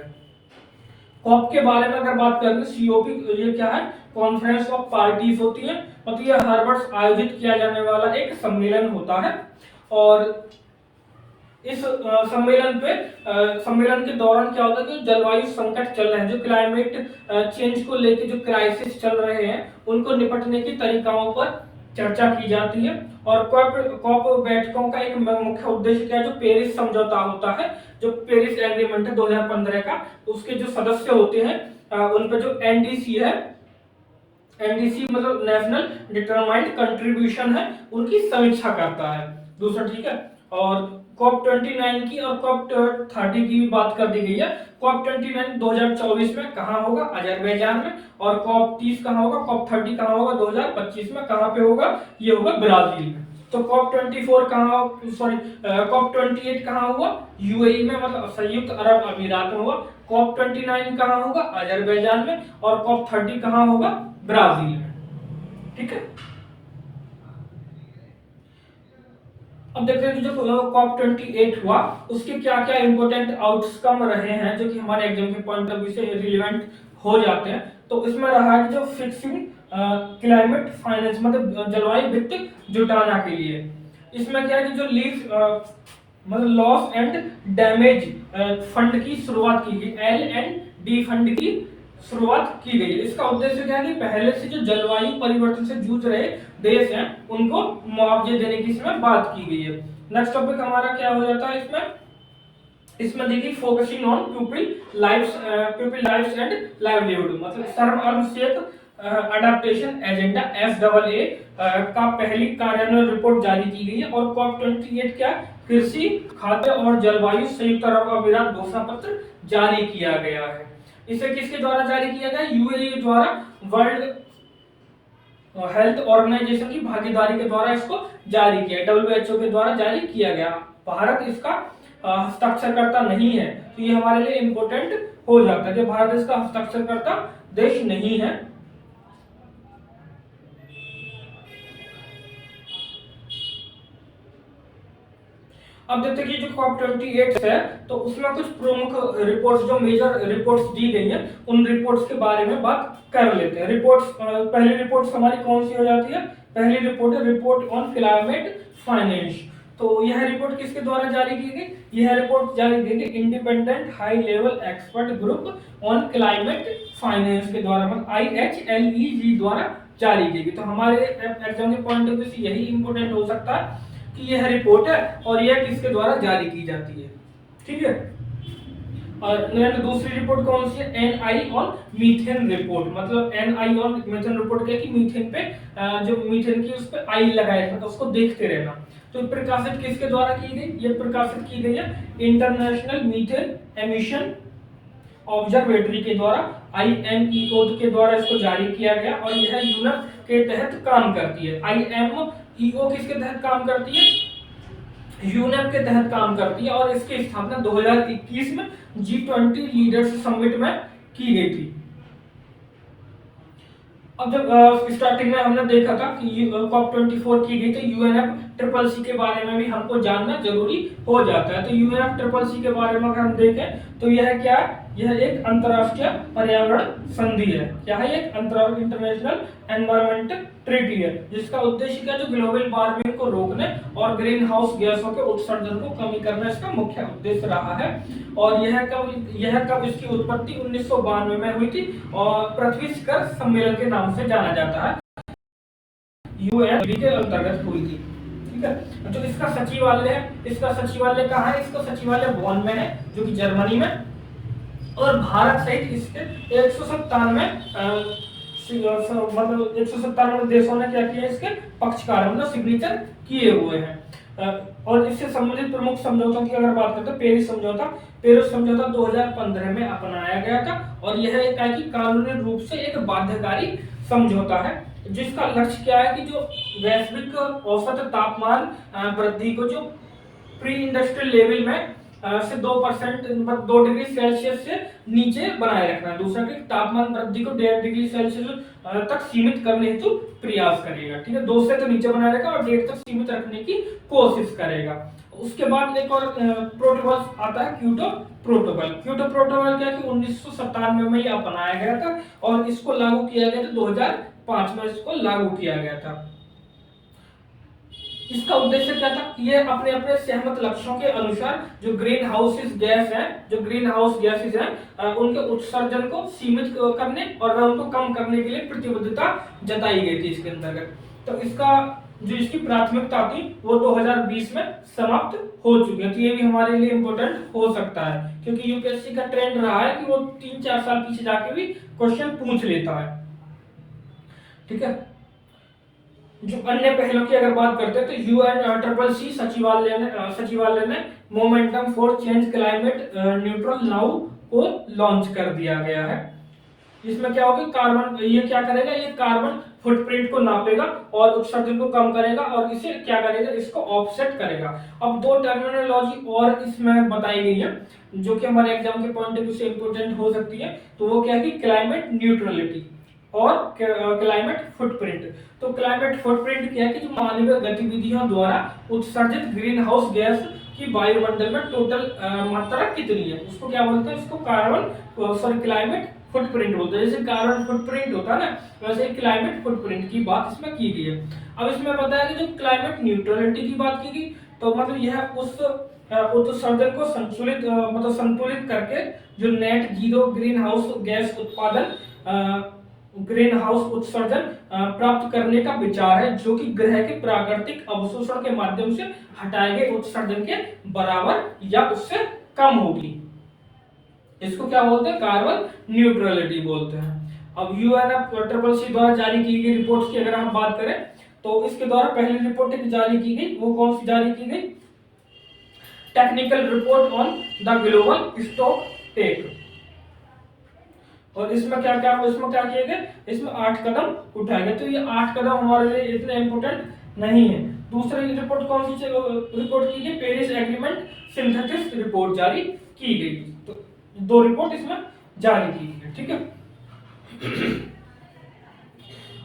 कॉप के बारे में अगर बात करें तो COP ये क्या है, कॉन्फ्रेंस ऑफ पार्टीज होती है, मतलब ये हर वर्ष आयोजित किया जाने वाला एक सम्मेलन होता है। और इस सम्मेलन के दौरान क्या होता है कि जलवायु संकट चल रहे हैं, जो क्लाइमेट चेंज को लेकर जो क्राइसिस चल रहे हैं उनको निपटने की तरीकाओं पर चर्चा की जाती है। और कॉप बैठकों का एक मुख्य उद्देश्य क्या है, जो पेरिस समझौता होता है, जो पेरिस एग्रीमेंट है 2015 का, उसके जो सदस्य होते हैं उन पर जो NDC है, NDC मतलब नेशनल डिटरमाइंड कंट्रीब्यूशन है, उनकी समीक्षा करता है। दूसरा, ठीक है। और COP29 की और COP30 की भी बात कर दी गई है। COP29 2024 में कहाँ होगा, अजरबैजान में। और COP30 कहाँ होगा, COP30 कहाँ होगा 2025 में, कहाँ पे होगा, ये होगा ब्राजील में। तो COP28 कहाँ हुआ, UAE में, मतलब संयुक्त अरब अमीरात में हुआ। COP29 कहाँ होगा, अजरबैजान में। और COP30 कहाँ होगा, ब्राजील में। ठीक है। अब देखते हैं कि जो COP28 हुआ उसके क्या क्या इंपॉर्टेंट आउटकम रहे हैं जो कि हमारे एग्जाम के पॉइंट ऑफ व्यू से रिलेवेंट हो जाते हैं। तो इसमें रहा है कि जो फिक्सिंग क्लाइमेट फाइनेंस मतलब जलवायु वित्त जुटाना के लिए, इसमें क्या है कि जो लीव मतलब लॉस एंड डैमेज फंड की शुरुआत की गई, L&D फंड की शुरुआत की गई है। इसका उद्देश्य क्या है कि पहले से जो जलवायु परिवर्तन से जूझ रहे देश हैं उनको मुआवजे देने की इसमें बात की गई है। नेक्स्ट टॉपिक हमारा क्या हो जाता है इसमें देखिए focusing on people lives and livelihood, मतलब Sharm el Sheikh adaptation agenda SAA का पहली कार्यान्वयन रिपोर्ट जारी की गई है। और COP28 क्या कृषि खाद्य और जलवायु संयुक्त अरब अमीरात घोषणा पत्र जारी किया गया है। इसे किसके द्वारा जारी किया गया? UAE द्वारा वर्ल्ड हेल्थ ऑर्गेनाइजेशन की भागीदारी के द्वारा इसको जारी किया, WHO के द्वारा जारी किया गया। भारत इसका हस्ताक्षरकर्ता नहीं है, तो ये हमारे लिए इंपॉर्टेंट हो जाता है कि भारत इसका हस्ताक्षरकर्ता देश नहीं है। अब देखते हैं कि जो COP28 है तो उसमें कुछ प्रमुख रिपोर्ट्स, जो मेजर रिपोर्ट्स दी गई हैं, उन रिपोर्ट्स के बारे में बात कर लेते हैं। रिपोर्ट्स, पहली रिपोर्ट्स हमारी कौन सी हो जाती है? पहली रिपोर्ट है रिपोर्ट ऑन क्लाइमेट फाइनेंस। तो यह रिपोर्ट किसके द्वारा जारी की गई? यह रिपोर्ट जारी की गई independent high level expert group on climate finance के द्वारा, मतलब IHLEG द्वारा जारी की गई। तो हमारे एग्जाम के पॉइंट ऑफ व्यू से यही इंपोर्टेंट हो सकता है कि यह रिपोर्ट है और यह किसके द्वारा जारी की जाती है, ठीक है। और दूसरी रिपोर्ट कौन सी है? NI ऑन मीथेन रिपोर्ट, मतलब NI ऑन मीथेन रिपोर्ट क्या कि मीथेन पे जो मीथेन की उस पे आई लगाए मतलब उसको देखते रहना। तो प्रकाशित किसके द्वारा की गई? ये प्रकाशित की गई है इंटरनेशनल मीथेन एमिशन ऑब्जर्वेटरी के द्वारा, IMEO के द्वारा इसको जारी किया गया। और यह यूनेप के तहत काम करती है। IMEO किसके तहत काम करती है? यूनेप के तहत काम करती है। और इसकी स्थापना 2021 में G20 लीडर्स समिट में की गई थी। अब जब स्टार्टिंग में हमने देखा था कि COP24 की गई, तो UNFCCC के बारे में भी हमको जानना जरूरी हो जाता है। तो UNFCCC के बारे में अगर हम देखें तो यह क्या है? यह एक अंतरराष्ट्रीय पर्यावरण संधि है। क्या है? एक अंतरराष्ट्रीय इंटरनेशनल एनवायरमेंट ट्रीटी है, जिसका उद्देश्य क्या? जो ग्लोबल वार्मिंग को रोकने और ग्रीन हाउस गैसों के उत्सर्जन को कमी करना इसका मुख्य उद्देश्य रहा है। और यह कब इसकी उत्पत्ति 1992 में हुई थी और पृथ्वी शिखर सम्मेलन के नाम से जाना जाता है, UN के अंतर्गत हुई थी, ठीक है। तो इसका सचिवालय है, इसका सचिवालय कहाँ है? इसका सचिवालय बॉन में है, जो कि जर्मनी में। और भारत सहित इसके 197 देशों ने क्या किया? इसके पक्षकार मतलब सिग्नेचर किए हुए हैं। और इससे संबंधित प्रमुख समझौतों की अगर बात करते हैं, पेरिस समझौता 2015 में अपनाया गया था। और यह एक है कि कानूनी रूप से एक बाध्यकारी समझौता है, जिसका लक्ष्य क्या है कि जो वैश्विक औसत तापमान वृद्धि को जो प्री इंडस्ट्रियल लेवल में से 2% 2 डिग्री सेल्सियस से नीचे बनाए रखना है। दूसरा कि तापमान वृद्धि को 1.5 डिग्री सेल्सियस तक सीमित करने हेतु प्रयास करेगा, ठीक है। 2 से तो नीचे बनाए रखेगा और 1.5 तक सीमित रखने की कोशिश करेगा। उसके बाद एक और प्रोटोकॉल आता है, क्योटो प्रोटोकॉल। क्योटो प्रोटोकॉल क्या कि 1997 में ये अपनाया गया था और इसको लागू किया गया था 2005 में इसको लागू किया गया था। इसका उद्देश्य क्या था? ये अपने अपने सहमत लक्ष्यों के अनुसार जो ग्रीन हाउस गैसेस हैं उनके उत्सर्जन को सीमित करने और उनको कम करने के लिए प्रतिबद्धता जताई गई थी इसके अंतर्गत। तो इसकी प्राथमिकता थी वो 2020 में समाप्त हो चुकी है। तो ये भी हमारे लिए इम्पोर्टेंट हो सकता है, क्योंकि यूपीएससी का ट्रेंड रहा है कि वो 3-4 साल पीछे जाके भी क्वेश्चन पूछ लेता है, ठीक है। जो अन्य पहलों की अगर बात करते हैं तो UNFCCC सचिवालय ने momentum for change climate neutral now को लॉन्च कर दिया गया है। इसमें क्या होगा? कार्बन, ये क्या करेगा? ये कार्बन फुटप्रिंट को नापेगा और उत्सर्जन को कम करेगा और इसे क्या करेगा? इसको ऑफसेट करेगा। अब 2 टर्मिनोलॉजी और इसमें बताई गई है जो कि हमारे एग्जाम के पॉइंट ऑफ व्यू से इंपोर्टेंट हो सकती है। तो वो क्या है कि क्लाइमेट न्यूट्रलिटी और क्लाइमेट फुटप्रिंट। तो क्लाइमेट फुटप्रिंट क्या है कि जो मानवीय गतिविधियों द्वारा उत्सर्जित ग्रीन हाउस गैस की वायुमंडल में टोटल मात्रा कितनी है, उसको क्या बोलते हैं? उसको क्लाइमेट फुटप्रिंट बोलते हैं। जैसे कार्बन फुटप्रिंट होता है ना, वैसे क्लाइमेट फुटप्रिंट की बात इसमें की गई है। अब इसमें बताया कि जो क्लाइमेट न्यूट्रलिटी की बात की गई, तो मतलब यह उस उत्सर्जन को मतलब संतुलित करके जो net zero green house gas उत्पादन ग्रीन हाउस उत्सर्जन प्राप्त करने का विचार है, जो कि ग्रह के प्राकृतिक अवशोषण के माध्यम से हटाए गए उत्सर्जन के बराबर या उससे कम होगी। इसको क्या बोलते हैं? कार्बन न्यूट्रलिटी बोलते हैं। अब UNFCCC द्वारा जारी की गई रिपोर्ट की अगर हम बात करें, तो इसके द्वारा पहली रिपोर्ट जारी की गई, वो कौन सी जारी की गई? Technical report on the global stocktake. और इसमें क्या क्या किया गया? इसमें 8 कदम उठाए गए। तो ये 8 कदम हमारे लिए इतने इंपोर्टेंट नहीं है। दूसरी रिपोर्ट कौन सी रिपोर्ट की गई? पेरिस एग्रीमेंट सिंथेसिस रिपोर्ट जारी की गई। तो 2 रिपोर्ट इसमें जारी की गई, ठीक है।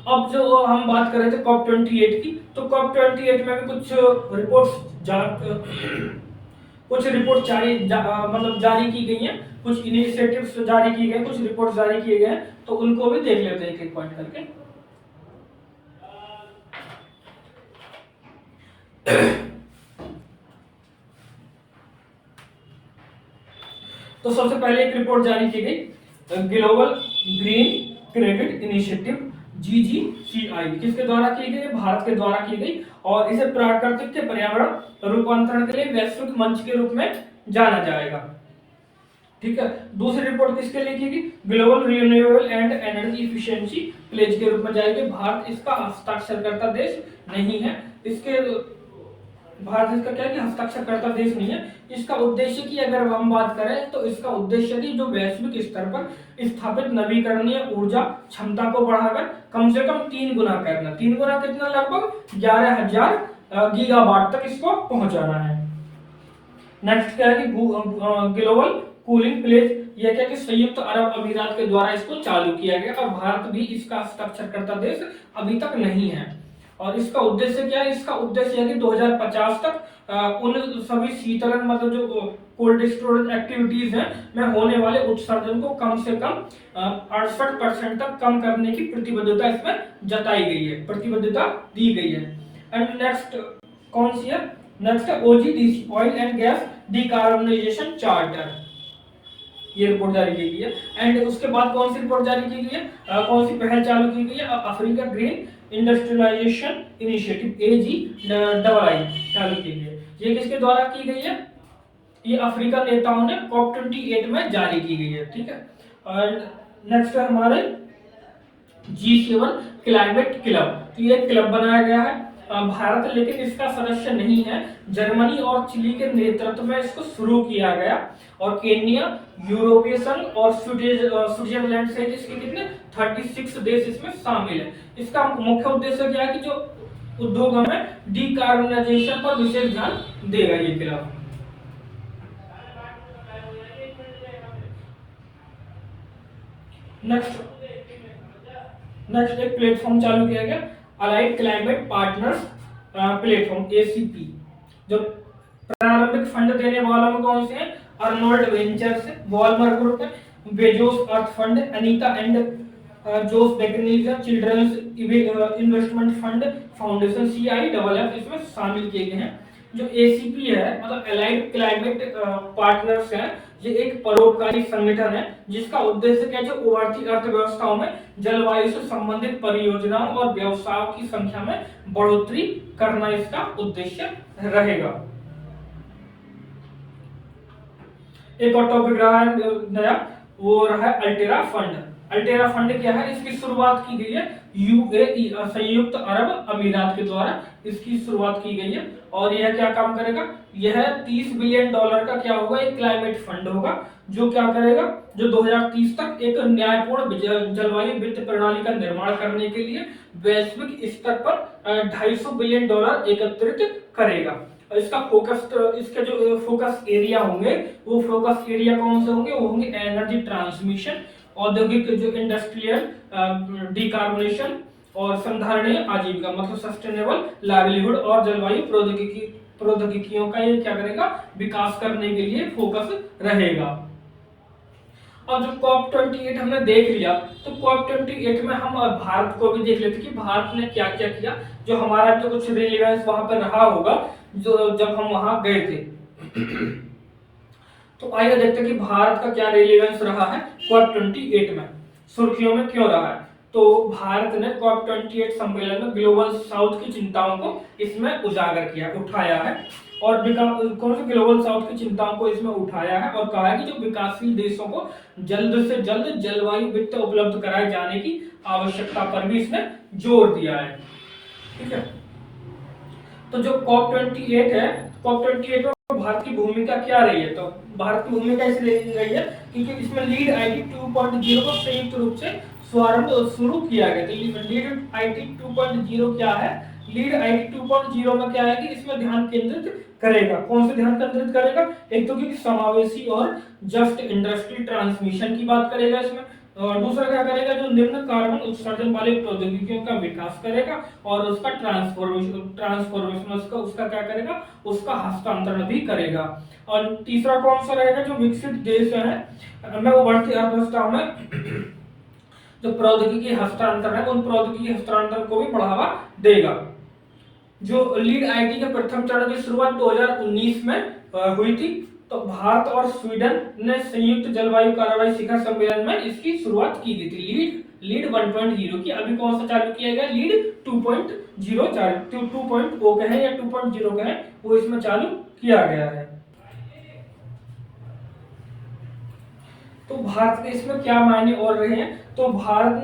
अब जो हम बात कर रहे थे COP28 की, तो COP28 में भी कुछ रिपोर्ट मतलब जारी की गई हैं, कुछ इनिशिएटिव्स जारी की गए, कुछ रिपोर्ट जारी किए गए हैं, तो उनको भी देख लेते हैं एक एक पॉइंट करके। तो सबसे पहले एक रिपोर्ट जारी की गई global green credit initiative GGCI, किसके द्वारा की गई? भारत के द्वारा की गई, और इसे प्राकृतिक के पर्यावरण रूपांतरण के लिए वैश्विक मंच के रूप में जाना जाएगा, ठीक है। दूसरी रिपोर्ट किसके लिए की गई? Global renewable and energy efficiency pledge के रूप में जाएगी। भारत इसका हस्ताक्षरकर्ता देश नहीं है। भारत इसका क्या है कि हस्ताक्षरकर्ता देश नहीं है। इसका उद्देश्य की अगर हम बात करें, तो इसका उद्देश्य की जो वैश्विक स्तर पर स्थापित नवीकरणीय ऊर्जा क्षमता को बढ़ाकर कम से कम 3 गुना करना। 3 गुना कितना? लगभग 11,000 गीगावाट तक इसको पहुंचाना है। नेक्स्ट क्या है कि ग्लोबल कूलिंग प्लेज, यह क्या कि संयुक्त अरब अमीरात के द्वारा इसको चालू किया गया, और भारत भी इसका हस्ताक्षरकर्ता देश अभी तक नहीं है। और इसका उद्देश्य क्या है? इसका उद्देश्य है कि 2050 तक उन सभी शीतलन मतलब जो कोल्ड स्टोरेज एक्टिविटीज हैं में होने वाले उत्सर्जन को कम से कम 68% तक कम करने की प्रतिबद्धता इसमें जताई गई है, प्रतिबद्धता दी गई है। एंड नेक्स्ट कौन सी है? नेक्स्ट है OGDC, oil and gas decarbonisation charter, ये रिपोर्ट जारी की गई है। एंड उसके बाद कौन सी रिपोर्ट जारी की गई है? कौन सी पहल चालू की गई है? Africa green industrialisation initiative AGII चालू की गई है। ये किसके द्वारा की गई है? ये अफ्रीका नेताओं ने COP28 में जारी की गई है, ठीक है। और नेक्स्ट है हमारे G7 क्लाइमेट क्लब, तो ये क्लब बनाया गया है। भारत लेकिन इसका सदस्य नहीं है। जर्मनी और चिली के नेतृत्व में इसको शुरू किया गया, और केन्या, यूरोपीय संघ और स्विट्जरलैंड से इसके कितने 36 देश इसमें शामिल है। इसका मुख्य उद्देश्य क्या है कि जो उद्योगों में डिकार्बोनाइजेशन पर विशेष ध्यान देगा ये क्लब। नेक्स्ट एक प्लेटफॉर्म चालू किया गया, allied climate partners platform ACP। जो प्रारंभिक फंड देने वालों में कौन से हैं? Arnold Ventures, Ballmer Group, Bezos Earth Fund, Anita and Jose mechanism Children's Investment Fund Foundation CIFF इसमें शामिल किए गए हैं। जो ACP है मतलब अलाइड क्लाइमेट पार्टनर्स है, ये एक परोपकारी संगठन है जिसका उद्देश्य क्या है? जो उभरती अर्थव्यवस्थाओं में जलवायु से संबंधित परियोजनाओं और व्यवसायों की संख्या में बढ़ोतरी करना इसका उद्देश्य रहेगा। एक और टॉपिक रहा है नया, वो रहा है अल्टेरा फंड। अल्टेरा फंड क्या है? इसकी शुरुआत की गई है UAE संयुक्त अरब अमीरात के द्वारा इसकी शुरुआत की गई है। और यह क्या काम करेगा? यह $30 बिलियन का क्या होगा? एक क्लाइमेट फंड होगा, जो क्या करेगा? जो 2030 तक एक न्यायपूर्ण जलवायु वित्त प्रणाली का निर्माण करने के लिए वैश्विक स्तर पर $250 बिलियन एकत्रित करेगा। इसका इसके जो फोकस एरिया होंगे, वो फोकस एरिया कौन से होंगे? वो होंगे एनर्जी ट्रांसमिशन, औद्योगिक जो इंडस्ट्रियल डिकार्बोनेशन और संधारणीय आजीविका मतलब सस्टेनेबल लाइवलीहुड, और जलवायु प्रौद्योगिकियों का ये क्या करेगा? विकास करने के लिए फोकस रहेगा। अब जो कॉप 28 हमने देख लिया, तो कॉप 28 में हम भारत को भी देख लेते कि भारत ने क्या क्या किया, जो हमारा जो कुछ रिलेवेंस वहां पर रहा होगा जो जब हम वहां गए थे। तो आइए देखते हैं कि भारत का क्या रिलेवेंस रहा है कॉप 28 में, सुर्खियों में क्यों रहा है। तो भारत ने कॉप 28 सम्मेलन में ग्लोबल साउथ की चिंताओं को इसमें उजागर किया, उठाया है, और कौन सी ग्लोबल साउथ की चिंताओं को इसमें उठाया है और कहा है कि जो विकासशील देशों को जल्द से जल्द जलवायु वित्त उपलब्ध कराए जाने की आवश्यकता पर भी इसने जोर दिया है। ठीक है, तो जो कॉप 28 है, कॉप 28 में भारत की भूमिका क्या रही है, तो भारत की भूमिका इसलिए रही है क्योंकि इसमें लीड आईटी 2.0 को संयुक्त रूप से शुरू किया गया। तो लीड आईटी 2.0 क्या है, लीड आईटी 2.0 में क्या है कि इसमें ध्यान केंद्रित करेगा, कौन से ध्यान केंद्रित करेगा, एक तो कि समावेशी और जस्ट इंडस्ट्री ट्रांसमिशन की बात करेगा इसमें, और दूसरा क्या करेगा, जो निम्न कार्बन उत्सर्जन वाली प्रौद्योगिकियों का विकास करेगा और उसका ट्रांसफॉर्मेशन उसका क्या करेगा, उसका हस्तांतरण भी करेगा। और तीसरा कौन सा रहेगा, जो विकसित देश है में उभरती अर्थव्यवस्था में जो प्रौद्योगिकी हस्तांतरण है, उन प्रौद्योगिकी हस्तांतरण को भी बढ़ावा देगा। जो लीड आईटी के प्रथम चरण की शुरुआत 2019 में हुई थी, तो भारत और स्वीडन ने संयुक्त जलवायु कार्रवाई शिखर सम्मेलन में इसकी शुरुआत की गई थी, लीड 1.0 की। अभी कौन सा चालू किया गया, लीड 2.0 चालू, 2.0 कहें या 2.0 कहें, वो इसमें चालू किया गया है। तो भारत के इसमें क्या मायने और रहे हैं, तो भारत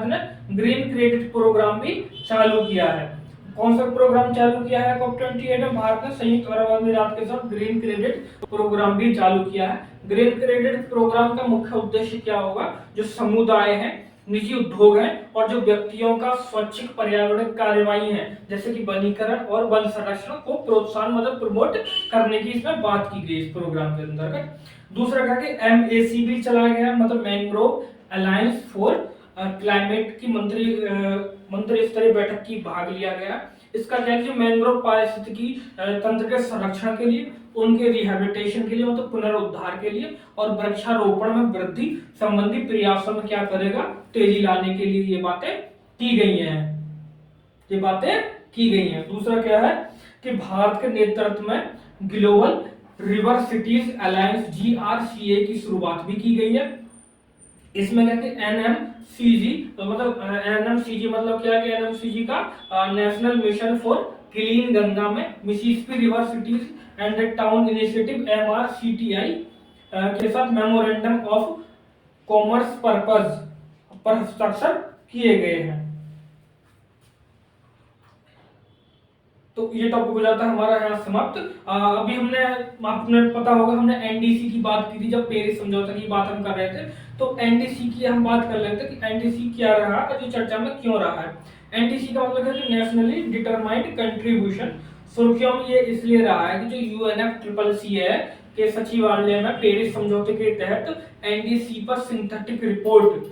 ने ग्रीन क्रेडिट प्रोग्राम भी चालू किया है। कौन सा प्रोग्राम चालू किया है कॉप 28 में, भारत ने संयुक्त अरब अमीरात के साथ ग्रीन क्रेडिट प्रोग्राम भी चालू किया है। ग्रीन क्रेडिट प्रोग्राम का मुख्य उद्देश्य क्या होगा, जो समुदाय है, निजी उद्योग है और जो व्यक्तियों का स्वैच्छिक पर्यावरण कार्यवाही है, जैसे कि वनीकरण और वन संरक्षण को प्रोत्साहन मतलब प्रमोट करने की इसमें बात की गई इस प्रोग्राम के अंतर्गत। दूसरा क्या कि एमएसी भी चलाया गया, मतलब मैंग्रोव अलायंस फॉर क्लाइमेट की मंत्री स्तरीय बैठक की भाग लिया गया। इसका क्या है कि मैंग्रोव पारिस्थितिकी तंत्र के संरक्षण के लिए, उनके रिहेबिलिटेशन के लिए मतलब पुनरुद्धार के लिए और वृक्षारोपण में वृद्धि संबंधी प्रयासों में क्या करेगा, तेजी लाने के लिए ये बातें की गई हैं, ये बातें की गई हैं। दूसरा क्या है कि भारत के नेतृत्व में global river cities alliance GRCA की शुरुआत भी की गई है। इसमें क्या कि NMCG मतलब क्या है कि NMCG का national mission for clean Ganga में Mississippi river cities and town initiative MRCTI के साथ मेमोरेंडम ऑफ कॉमर्स पर्पस पर हस्ताक्षर किए गए हैं। तो ये टॉपिक हो जाता है हमारा यहाँ समाप्त। अभी आपने पता होगा हमने एनडीसी की बात की थी जब पेरिस समझौता की बात हम कर रहे थे, तो एनडीसी की हम बात कर लेते हैं कि एनडीसी क्या रहा और जो चर्चा में क्यों रहा है। एनडीसी का मतलब है कि नेशनली डिटरमाइंड कंट्रीब्यूशन। सुर्खियों में ये इसलिए रहा है कि जो UNFCCC है के सचिवालय में पेरिस समझौते के तहत एनडीसी पर सिंथेटिक रिपोर्ट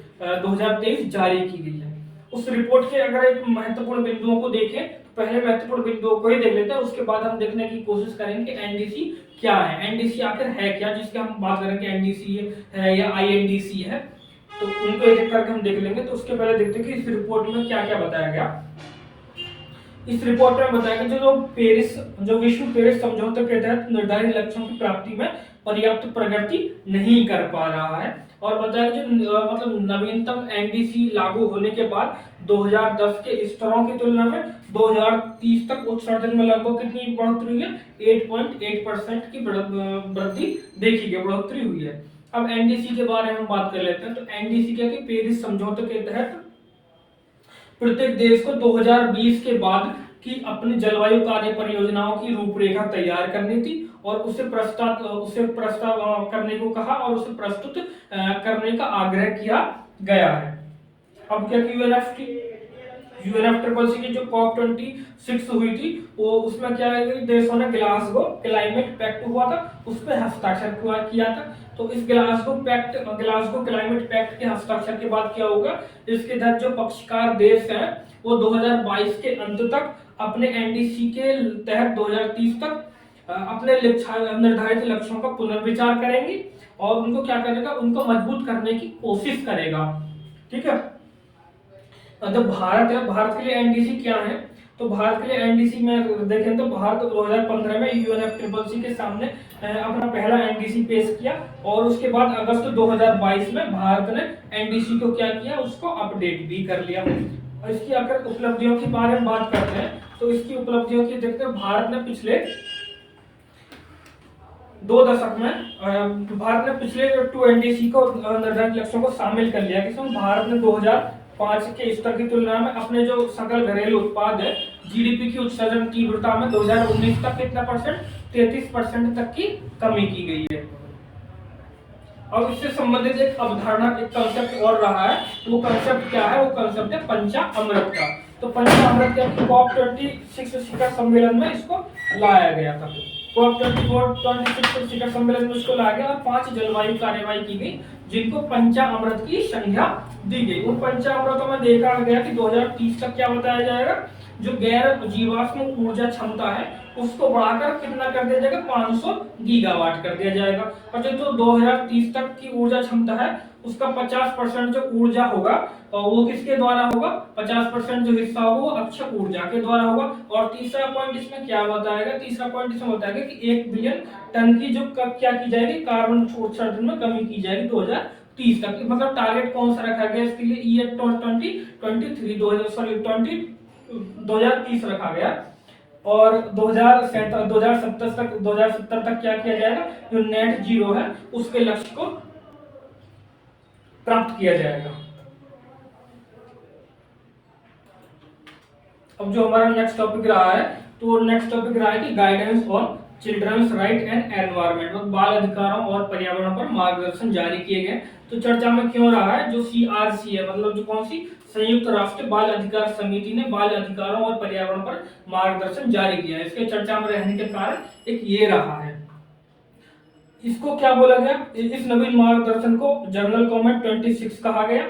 2023 जारी की गई है। उस रिपोर्ट के अगर एक महत्वपूर्ण बिंदुओं को देखें, पहले महत्वपूर्ण बिंदुओं को ही देख लेते हैं, उसके बाद हम देखने की कोशिश करेंगे कि एनडीसी क्या है, एनडीसी आखिर है क्या, जिसके हम बात करेंगे एनडीसी है या आईएनडीसी है, तो उनको एक एक करके हम देख लेंगे। तो उसके पहले देखते हैं कि इस रिपोर्ट में क्या क्या बताया गया। इस रिपोर्ट में बताया गया जो विश्व पेरिस समझौते के तहत निर्धारित लक्ष्यों की प्राप्ति में पर्याप्त प्रगति नहीं कर पा रहा है, और बताया जो मतलब नवीनतम एनडीसी लागू होने के बाद 2010 के स्तरों की तुलना में 2030 तक उत्सर्जन में लगभग कितनी बढ़ोतरी हुई है, 8.8% की वृद्धि देखी गई, बढ़ोतरी हुई है। अब एनडीसी के बारे में हम बात कर लेते हैं। तो एनडीसी क्या है कि पेरिस समझौते के तहत प्रत्येक देश को 2020 के बाद की अपनी जलवायु कार्य परियोजनाओं की रूपरेखा तैयार करनी थी और उसे प्रस्ताव करने को कहा और उसे प्रस्तुत करने का आग्रह किया गया है। अब क्या यूएनएफसीसीसी की जो कॉप 26 हुई थी, वो उसमें क्या है कि देशों ने ग्लासगो क्लाइमेट पैक्ट हुआ था, उस पर हस्ताक्षर किया था। तो इस ग्लासगो क्लाइमेट पैक्ट के हस्ताक्षर के बाद क्या होगा, इसके तहत जो पक्षकार देश हैं वो 2022 के अंत तक अपने एनडीसी के तहत 2030 तक अपने निर्धारित लक्ष्यों का पुनर्विचार करेंगे और उनको क्या करेगा, उनको मजबूत करने की कोशिश करेगा। ठीक है, जब भारत है, भारत के लिए एनडीसी क्या है, तो भारत के लिए एनडीसी में देखें तो भारत 2015 में यूएनएफसीसीसी के सामने अपना पहला एनडीसी पेश किया, और उसके बाद अगस्त 2022 में भारत ने एनडीसी को क्या किया, उसको अपडेट भी कर लिया। और इसकी अगर उपलब्धियों के बारे में बात करते हैं तो इसकी उपलब्धियों की देखते हैं, भारत ने पिछले 2 दशक में भारत ने पिछले 2 को निर्धारित लक्ष्यों को शामिल कर लिया। किसमें भारत ने 2005 के स्तर की तुलना में अपने जो सकल घरेलू उत्पाद है, जीडीपी की उत्सर्जन तीव्रता में 2019 तक कितना परसेंट, 33% तक की कमी की गई है। अब इससे संबंधित एक अवधारणा, एक कंसेप्ट और रहा है, वो कंसेप्ट क्या है, वो कंसेप्ट है पंचाअमृत का। तो पंचाअमृत क्या, कॉप 26 शिखर सम्मेलन में इसको लाया गया था। कॉप 26 शिखर सम्मेलन में इसको लाया गया और 5 जलवायु कार्यवाही की गई, जिनको पंचाअमृत की संज्ञा दी गई। उन पंचाअमृतों में देखा गया कि 2030 तक क्या बताया जाएगा, जो गैर जीवाश्म ऊर्जा क्षमता है उसको बढ़ाकर कितना कर दिया जाएगा, 500 गीगावाट कर दिया जाएगा। और जो 2030 तक की ऊर्जा क्षमता है उसका 50% जो ऊर्जा होगा वो किसके द्वारा होगा, 50% जो हिस्सा होगा वो अक्षय ऊर्जा के द्वारा होगा। और तीसरा पॉइंट इसमें क्या बताएगा, तीसरा पॉइंट इसमें बताएगा कि 1 बिलियन टन की जो क्या की जाएगी, कार्बन उत्सर्जन में कमी की जाएगी 2030 तक। मतलब टारगेट कौन सा रखा गया इसके लिए, ये 2030 रखा गया। और 2070 तक क्या किया जाएगा, जो नेट जीरो है उसके लक्ष्य को प्राप्त किया जाएगा। अब जो हमारा नेक्स्ट टॉपिक रहा है, तो नेक्स्ट टॉपिक रहा है कि guidance on children's right and environment, मतलब बाल अधिकारों और पर्यावरण पर मार्गदर्शन जारी किए गए। तो चर्चा में क्यों रहा है, जो सीआरसी है, मतलब जो कौन सी, संयुक्त राष्ट्र बाल अधिकार समिति ने बाल अधिकारों और पर्यावरण पर मार्गदर्शन जारी किया है। इसके चर्चा में रहने के कारण एक ये रहा है। इसको क्या बोला गया, इस नवीन मार्गदर्शन को जर्नल कमेंट 26 कहा गया।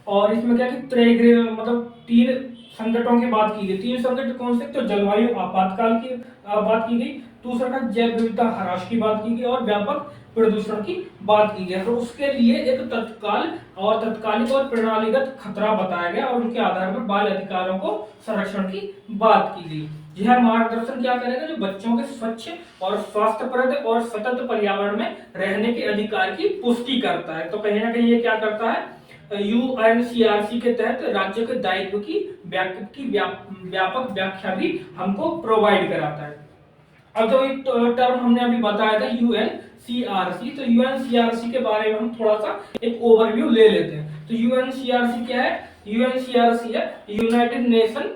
और इसमें क्या कि मतलब 3 संकटों की बात की गई। 3 संकट कौन से, तो जलवायु आपातकाल की बात की गई, दूसरा का जैव विविधता ह्रास की बात की गई, और व्यापक प्रदूषण की बात की गई। तो उसके लिए एक तत्कालिक और प्रणालीगत खतरा बताया गया, और उनके आधार पर बाल अधिकारों को संरक्षण की बात की गई। यह मार्गदर्शन क्या करेगा, जो बच्चों के स्वच्छ और स्वास्थ्यप्रद और सतत पर्यावरण में रहने के अधिकार की पुष्टि करता है। तो कहीं ना कहीं ये क्या करता है, यूएनसीआरसी के तहत राज्य के दायित्व की व्यापक व्याख्या भी हमको प्रोवाइड कराता है। अब जो एक टर्म हमने अभी बताया था यूएनसीआरसी, तो यूएनसीआरसी के बारे में हम थोड़ा सा एक ओवरव्यू ले लेते हैं। तो यूएनसीआरसी क्या है, यूएनसीआरसी है United nation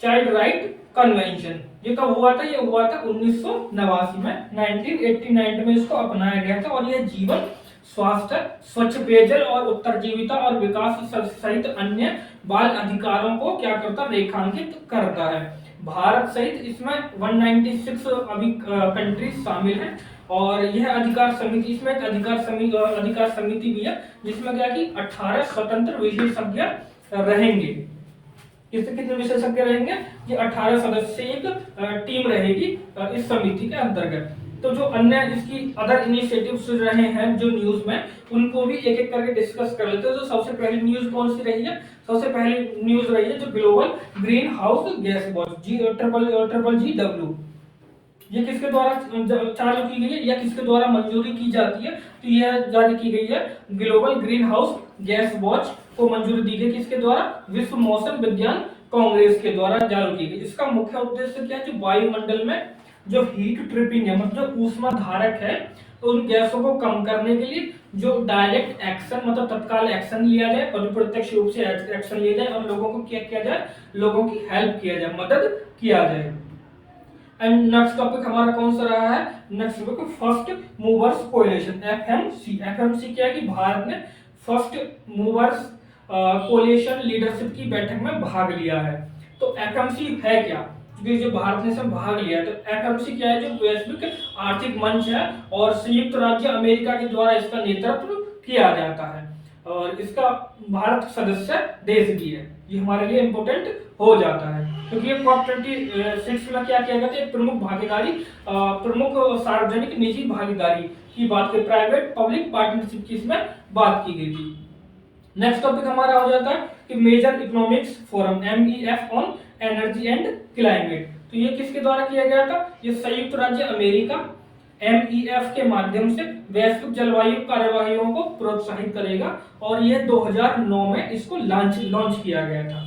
child right convention. ये कब हुआ था, ये हुआ था 1989 में, 1989 में इसको अपनाया गया था। और यह जीवन, स्वास्थ्य, स्वच्छ पेयजल और उत्तरजीविता और विकास सहित अन्य बाल अधिकारों को क्या करता, रेखांकित करता है। भारत सहित इसमें 196 अभी कंट्रीज शामिल हैं। और यह अधिकार समिति, इसमें एक अधिकार समिति भी है, जिसमें क्या कि 18 स्वतंत्र विशेषज्ञ रहेंगे। कितने विशेषज्ञ रहेंगे, ये 18 सदस्य एक टीम रहेगी इस समिति के अंतर्गत। तो जो अन्य इसकी अदर इनिशिएटिव्स रहे हैं जो न्यूज में, उनको भी एक एक करके डिस्कस कर लेते हैं। तो सबसे पहली न्यूज कौन सी रही है, सबसे पहली न्यूज रही है जो global green house gas watch GGW, ये किसके द्वारा चालू की गई है या किसके द्वारा मंजूरी की जाती है, तो यह जारी की गई है global green house gas watch को मंजूरी दी गई, किसके द्वारा, विश्व मौसम विज्ञान कांग्रेस के द्वारा जारी की गई। इसका मुख्य उद्देश्य क्या है, जो वायुमंडल में जो हीट ट्रिपिंग है, मतलब ऊष्मा धारक है, तो उन गैसों को कम करने के लिए जो डायरेक्ट एक्शन, मतलब तत्काल एक्शन लिया जाए, और प्रत्यक्ष रूप से एक्शन लिया जाए, और लोगों को क्या किया जाए, लोगों की हेल्प किया जाए, मदद किया जाए। एंड नेक्स्ट टॉपिक हमारा कौन सा रहा है, next topic first movers coalition, FMC. FMC क्या है कि भारत ने फर्स्ट मूवर्स कोएलिशन लीडरशिप की बैठक में भाग लिया है। तो एफएमसी है क्या, क्योंकि जो भारत ने इसमें भाग लिया है। तो एफएमसी क्या है, जो वैश्विक आर्थिक मंच है और संयुक्त राज्य अमेरिका के द्वारा इसका नेतृत्व किया जाता है। और इसका भारत सदस्य देश भी है। ये हमारे लिए इम्पोर्टेंट हो जाता है क्योंकि ये COP26 में क्या किया गया था, एक प्रमुख भागीदारी, प्रमुख सार्वजनिक निजी भागीदारी की बात की, प्राइवेट पब्लिक पार्टनरशिप की इसमें बात की गई थी। नेक्स्ट टॉपिक हमारा हो जाता है कि major economics forum MEF on energy and climate. तो ये किसके द्वारा किया गया था, ये संयुक्त राज्य अमेरिका MEF के माध्यम से वैश्विक जलवायु कार्यवाहियों को प्रोत्साहित करेगा और ये 2009 में इसको लॉन्च किया गया था।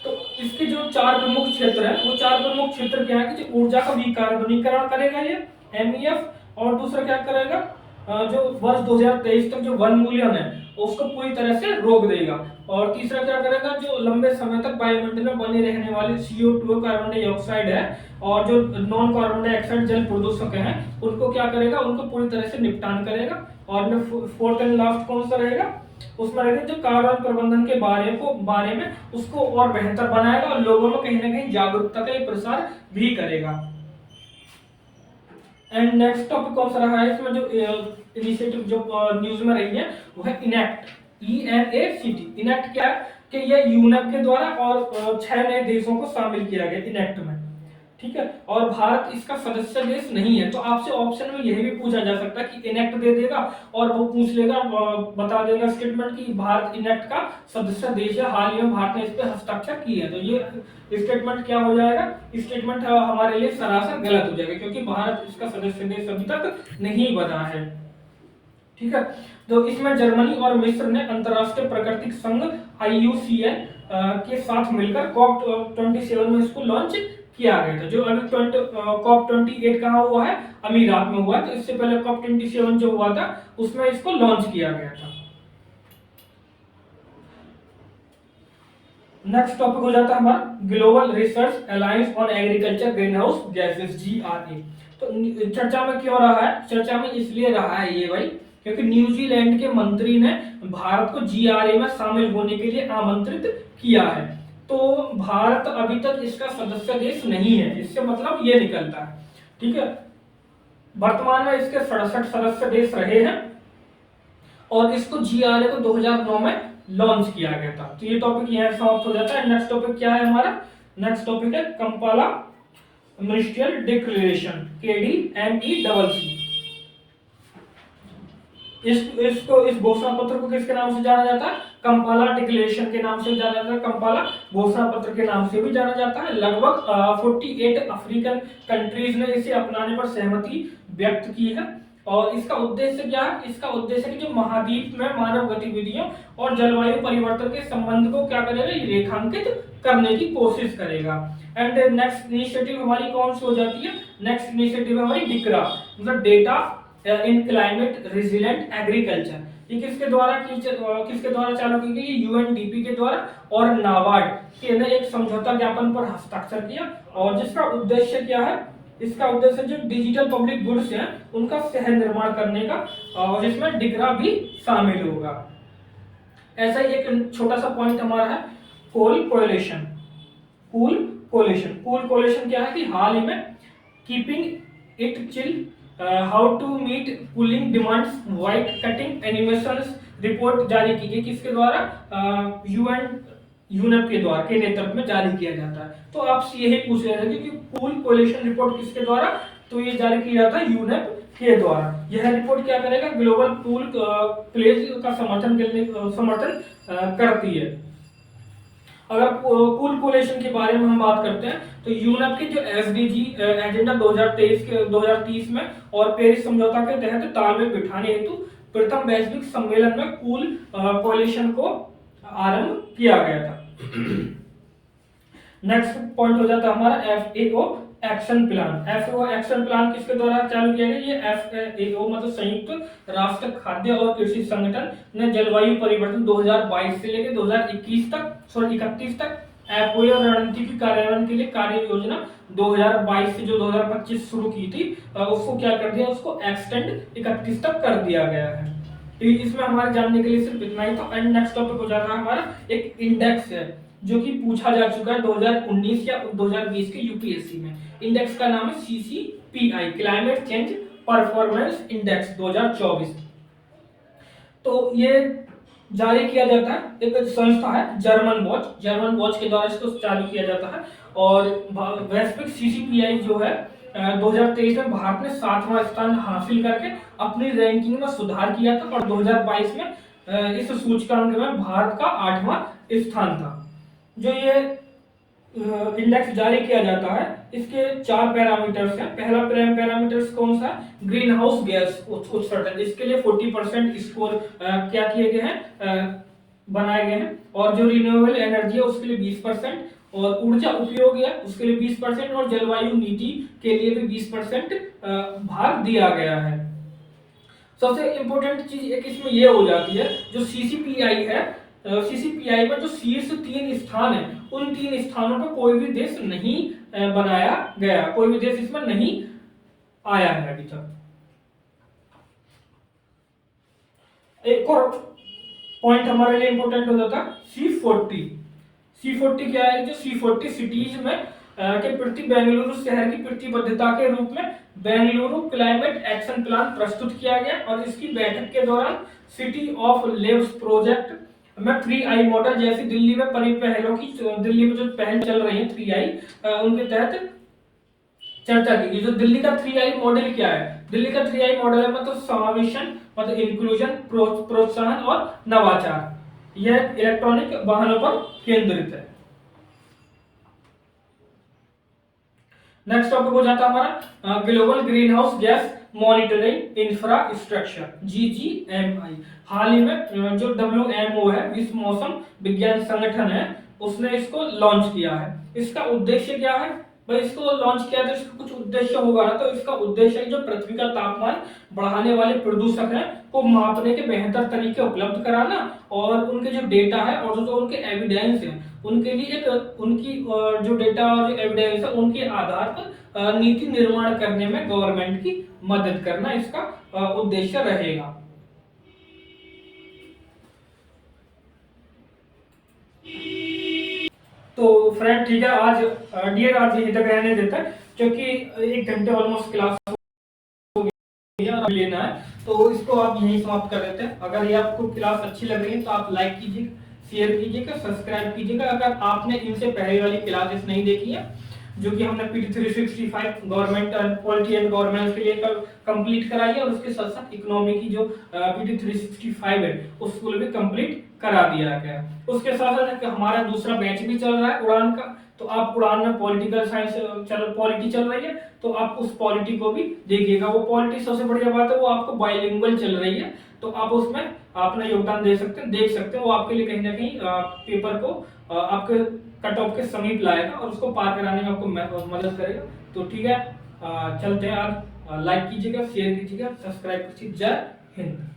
तो इसके जो 4 प्रमुख क्षेत्र हैं, वो 4 प्रमुख क्षेत्र क्या है कि जो ऊर्जा का विकार्बनीकरण करेगा ये MEF, और दूसरा क्या करेगा, जो वर्ष 2023 तक जो वनमूल्यन है उसको पूरी तरह से रोक देगा, और तीसरा क्या करेगा, जो लंबे समय तक वायुमंडल में बने रहने वाले CO2 कार्बन डाइऑक्साइड है और जो नॉन कार्बन डाइऑक्साइड जल प्रदूषक हैं उनको क्या करेगा, उनको पूरी तरह से निपटान करेगा। और फोर्थ एंड लास्ट कौन सा रहेगा, उसमें रहेगा जो कार्बन प्रबंधन के बारे में उसको और बेहतर बनाएगा और लोगों में कहीं ना कहीं जागरूकता का प्रसार भी करेगा। एंड नेक्स्ट टॉपिक कौन सा रहा है, इसमें जो इनिशिएटिव जो न्यूज में रही है वो है इनेक्ट, ENACT। इनेक्ट क्या है कि ये यूनेप के द्वारा और 6 नए देशों को शामिल किया गया इनेक्ट में, ठीक है, और भारत इसका सदस्य देश नहीं है। तो आपसे ऑप्शन में यह भी पूछा जा सकता है कि इनेक्ट दे देगा और वो पूछ लेगा, बता देगा स्टेटमेंट कि भारत इनेक्ट का सदस्य देश है, हाल ही में भारत ने इस पे हस्ताक्षर किए हैं। तो ये स्टेटमेंट क्या हो जाएगा, स्टेटमेंट हमारे लिए सरासर गलत हो जाएगा क्योंकि भारत इसका सदस्य देश अभी तक नहीं बना है, ठीक है। तो इसमें जर्मनी और मिस्र ने अंतरराष्ट्रीय प्राकृतिक संघ IUCN के साथ मिलकर COP27 में इसको लॉन्च किया गया था। जो अभी COP28 कहाँ हुआ है, अमीरात में हुआ है, तो इससे पहले COP27 जो हुआ था उसमें इसको लॉन्च किया गया था। नेक्स्ट टॉपिक हो जाता है हमारा global research alliance on agriculture green house gases GRA। तो चर्चा में क्यों रहा है, चर्चा में इसलिए रहा है ये भाई क्योंकि न्यूजीलैंड के मंत्री ने भारत को GRA में शामिल होने के लिए आमंत्रित किया है। तो भारत अभी तक इसका सदस्य देश नहीं है, इससे मतलब ये निकलता है, ठीक है। वर्तमान में इसके 67 सदस्य देश रहे हैं और इसको GRA को 2009 में लॉन्च किया गया था। तो ये टॉपिक यहाँ समाप्त हो जाता है। नेक्स्ट टॉपिक क्या है हमारा, नेक्स्ट टॉपिक है कंपाला मिनिस्ट्रियल डिक्लेरेशन KDMECC। इस घोषणा पत्र को किसके नाम से जाना जाता है, कंपाला डिक्लेरेशन के नाम से जाना जाता है, कंपाला घोषणा पत्र के नाम से भी जाना जाता है। लगभग 48 अफ्रीकन कंट्रीज ने इसे अपनाने पर सहमति व्यक्त की है और इसका उद्देश्य क्या है, इसका उद्देश्य कि जो महाद्वीप में मानव गतिविधियों और जलवायु परिवर्तन के संबंध को क्या करेगा, रेखांकित करने की कोशिश करेगा। एंड नेक्स्ट इनिशिएटिव हमारी कौन सी हो जाती है, नेक्स्ट इनिशिएटिव हमारी डिकरा, मतलब डेटा इन क्लाइमेट रेजिलेंट एग्रीकल्चर। ये किसके द्वारा चालू की गई, UNDP के द्वारा, और नाबार्ड के ने एक समझौता ज्ञापन पर हस्ताक्षर किया और जिसका उद्देश्य क्या है, इसका उद्देश्य जो डिजिटल पब्लिक गुड्स हैं उनका सह निर्माण करने का, और जिसमें डिकरा भी शामिल होगा। ऐसा ही एक छोटा सा पॉइंट हमारा है कोल कोलेशन। कूल कोलेशन क्या है कि हाल ही में keeping it chill how to meet cooling demands while cutting emissions report जारी की गई, किसके द्वारा, यूनेप के द्वारा के नेतृत्व में जारी किया जाता है। तो आपसे यही पूछ रहे थे कि कूल कोलेशन रिपोर्ट किसके द्वारा, तो ये जारी किया जाता है यूनेप के द्वारा। यह रिपोर्ट क्या करेगा, ग्लोबल कूल प्लेज का समर्थन करती है। अगर कूल कोलेशन के बारे में हम बात करते हैं तो यूनेप के जो SDG एजेंडा 2030 में और पेरिस समझौता के तहत तालमेल बिठाने हेतु प्रथम वैश्विक सम्मेलन में कूल कोलेशन को आरंभ किया गया था। नेक्स्ट पॉइंट हो जाता है हमारा FAO action plan. FAO action plan किसके द्वारा चालू किया गया, ये FAO मतलब संयुक्त राष्ट्र खाद्य और कृषि संगठन ने जलवायु परिवर्तन 2022 से लेकर 2031 तक FAO रणनीति की कार्यान्वयन के लिए कार्य योजना 2022 से जो 2025 शुरू की थी, उसको क्या कर दिया, उसको एक्सटेंड 31 तक कर दिया गया है। इसमें हमारे जानने के लिए सिर्फ इतना ही था। एंड नेक्स्ट टॉपिक हो जाता है हमारा एक इंडेक्स है जो कि पूछा जा चुका है 2019 या 2020 के UPSC में। इंडेक्स का नाम है CCPI climate change performance index 2024। तो ये जारी किया जाता है, एक संस्था है जर्मन वॉच के द्वारा इसको चालू किया जाता है। और वैश्विक सीसीपीआई जो है 2023 में भारत ने 7वां स्थान हासिल करके अपनी रैंकिंग में सुधार किया था, और 2022 में इस सूचकांक में भारत का 8वां स्थान था। जो ये इंडेक्स जारी किया जाता है, इसके 4 पैरामीटर्स हैं। पहला पैरामीटर्स कौन सा है? ग्रीन हाउस गैस उत्सर्जन। इसके लिए 40% स्कोर क्या किए गए हैं, बनाए गए हैं। और जो रिन्यूएबल एनर्जी है उसके लिए 20%, और ऊर्जा उपयोग है उसके लिए 20%, और जलवायु नीति के लिए भी 20% भार दिया गया है। सबसे इंपॉर्टेंट चीज एक इसमें ये हो जाती है, जो सीसीपीआई है, सीसीपीआई में जो शीर्ष 3 स्थान है, उन 3 स्थानों पर कोई भी देश नहीं बनाया गया, कोई भी देश इसमें नहीं आया है अभी तक। एक और पॉइंट हमारे लिए इंपॉर्टेंट हो जाता है C40 क्या है? जो C40 सिटीज में के प्रति बेंगलुरु शहर की प्रतिबद्धता के रूप में बेंगलुरु क्लाइमेट एक्शन प्लान प्रस्तुत किया गया, और इसकी बैठक के दौरान सिटी ऑफ लेव्स प्रोजेक्ट में 3I मॉडल, जैसे दिल्ली में परिपहलों की, दिल्ली में जो पहल चल रही है 3I, उनके तहत चर्चा की। जो दिल्ली का 3I मॉडल क्या है? दिल्ली का 3I मॉडल है मतलब समावेशन, मतलब इंक्लूजन, प्रोत्साहन और नवाचार। यह इलेक्ट्रॉनिक वाहनों पर केंद्रित है। नेक्स्ट टॉपिक हो जाता है हमारा global green house gas monitoring infrastructure, GGMI। हाल ही में जो WMO है, विश्व मौसम विज्ञान संगठन है, उसने इसको लॉन्च किया है। इसका उद्देश्य क्या है भाई? इसको लॉन्च किया तो इसका कुछ उद्देश्य होगा ना। तो इसका उद्देश्य है जो पृथ्वी का तापमान बढ़ाने वाले प्रदूषक हैं को मापने के बेहतर तरीके उपलब्ध कराना, और उनके जो डेटा है और जो उनके एविडेंस है उनके लिए एक उनकी जो डेटा और जो एविडेंस है उनके आधार पर नीति निर्माण करने में गवर्नमेंट की मदद करना इसका उद्देश्य रहेगा। तो फ्रेंड ठीक है, आज डियर आज यहीं तक रहने देता है, क्योंकि 1 घंटे ऑलमोस्ट क्लास हो गई है और लेना है, तो इसको आप यहीं समाप्त कर देते हैं। अगर ये आपको क्लास अच्छी लग रही है तो आप लाइक कीजिए, शेयर कीजिएगा, सब्सक्राइब कीजिएगा। अगर आपने इनसे पहले वाली क्लासेस नहीं देखी है, जो कि हमने PT 365 government and polity and governance के लिए कंप्लीट कराई है, और उसके साथ साथ इकोनॉमी की जो PT 365 है उसको भी कंप्लीट करा दिया गया। उसके साथ साथ हमारा दूसरा बैच भी चल रहा है उड़ान का, तो आप उड़ान में पॉलिटिकल साइंस पॉलिटी चल रही है, तो आप उस पॉलिटी को भी देखिएगा। वो पॉलिटी सबसे बढ़िया बात है, वो आपको बाइलिंगुअल चल रही है, तो आप उसमें अपना योगदान दे सकते हैं, देख सकते हैं। वो आपके लिए कहीं ना कहीं पेपर को आपके कट ऑफ के समीप लाएगा और उसको पार कराने में आपको मदद करेगा। तो ठीक है, चलते हैं। आज लाइक कीजिएगा, शेयर कीजिएगा, सब्सक्राइब कीजिए। जय हिंद।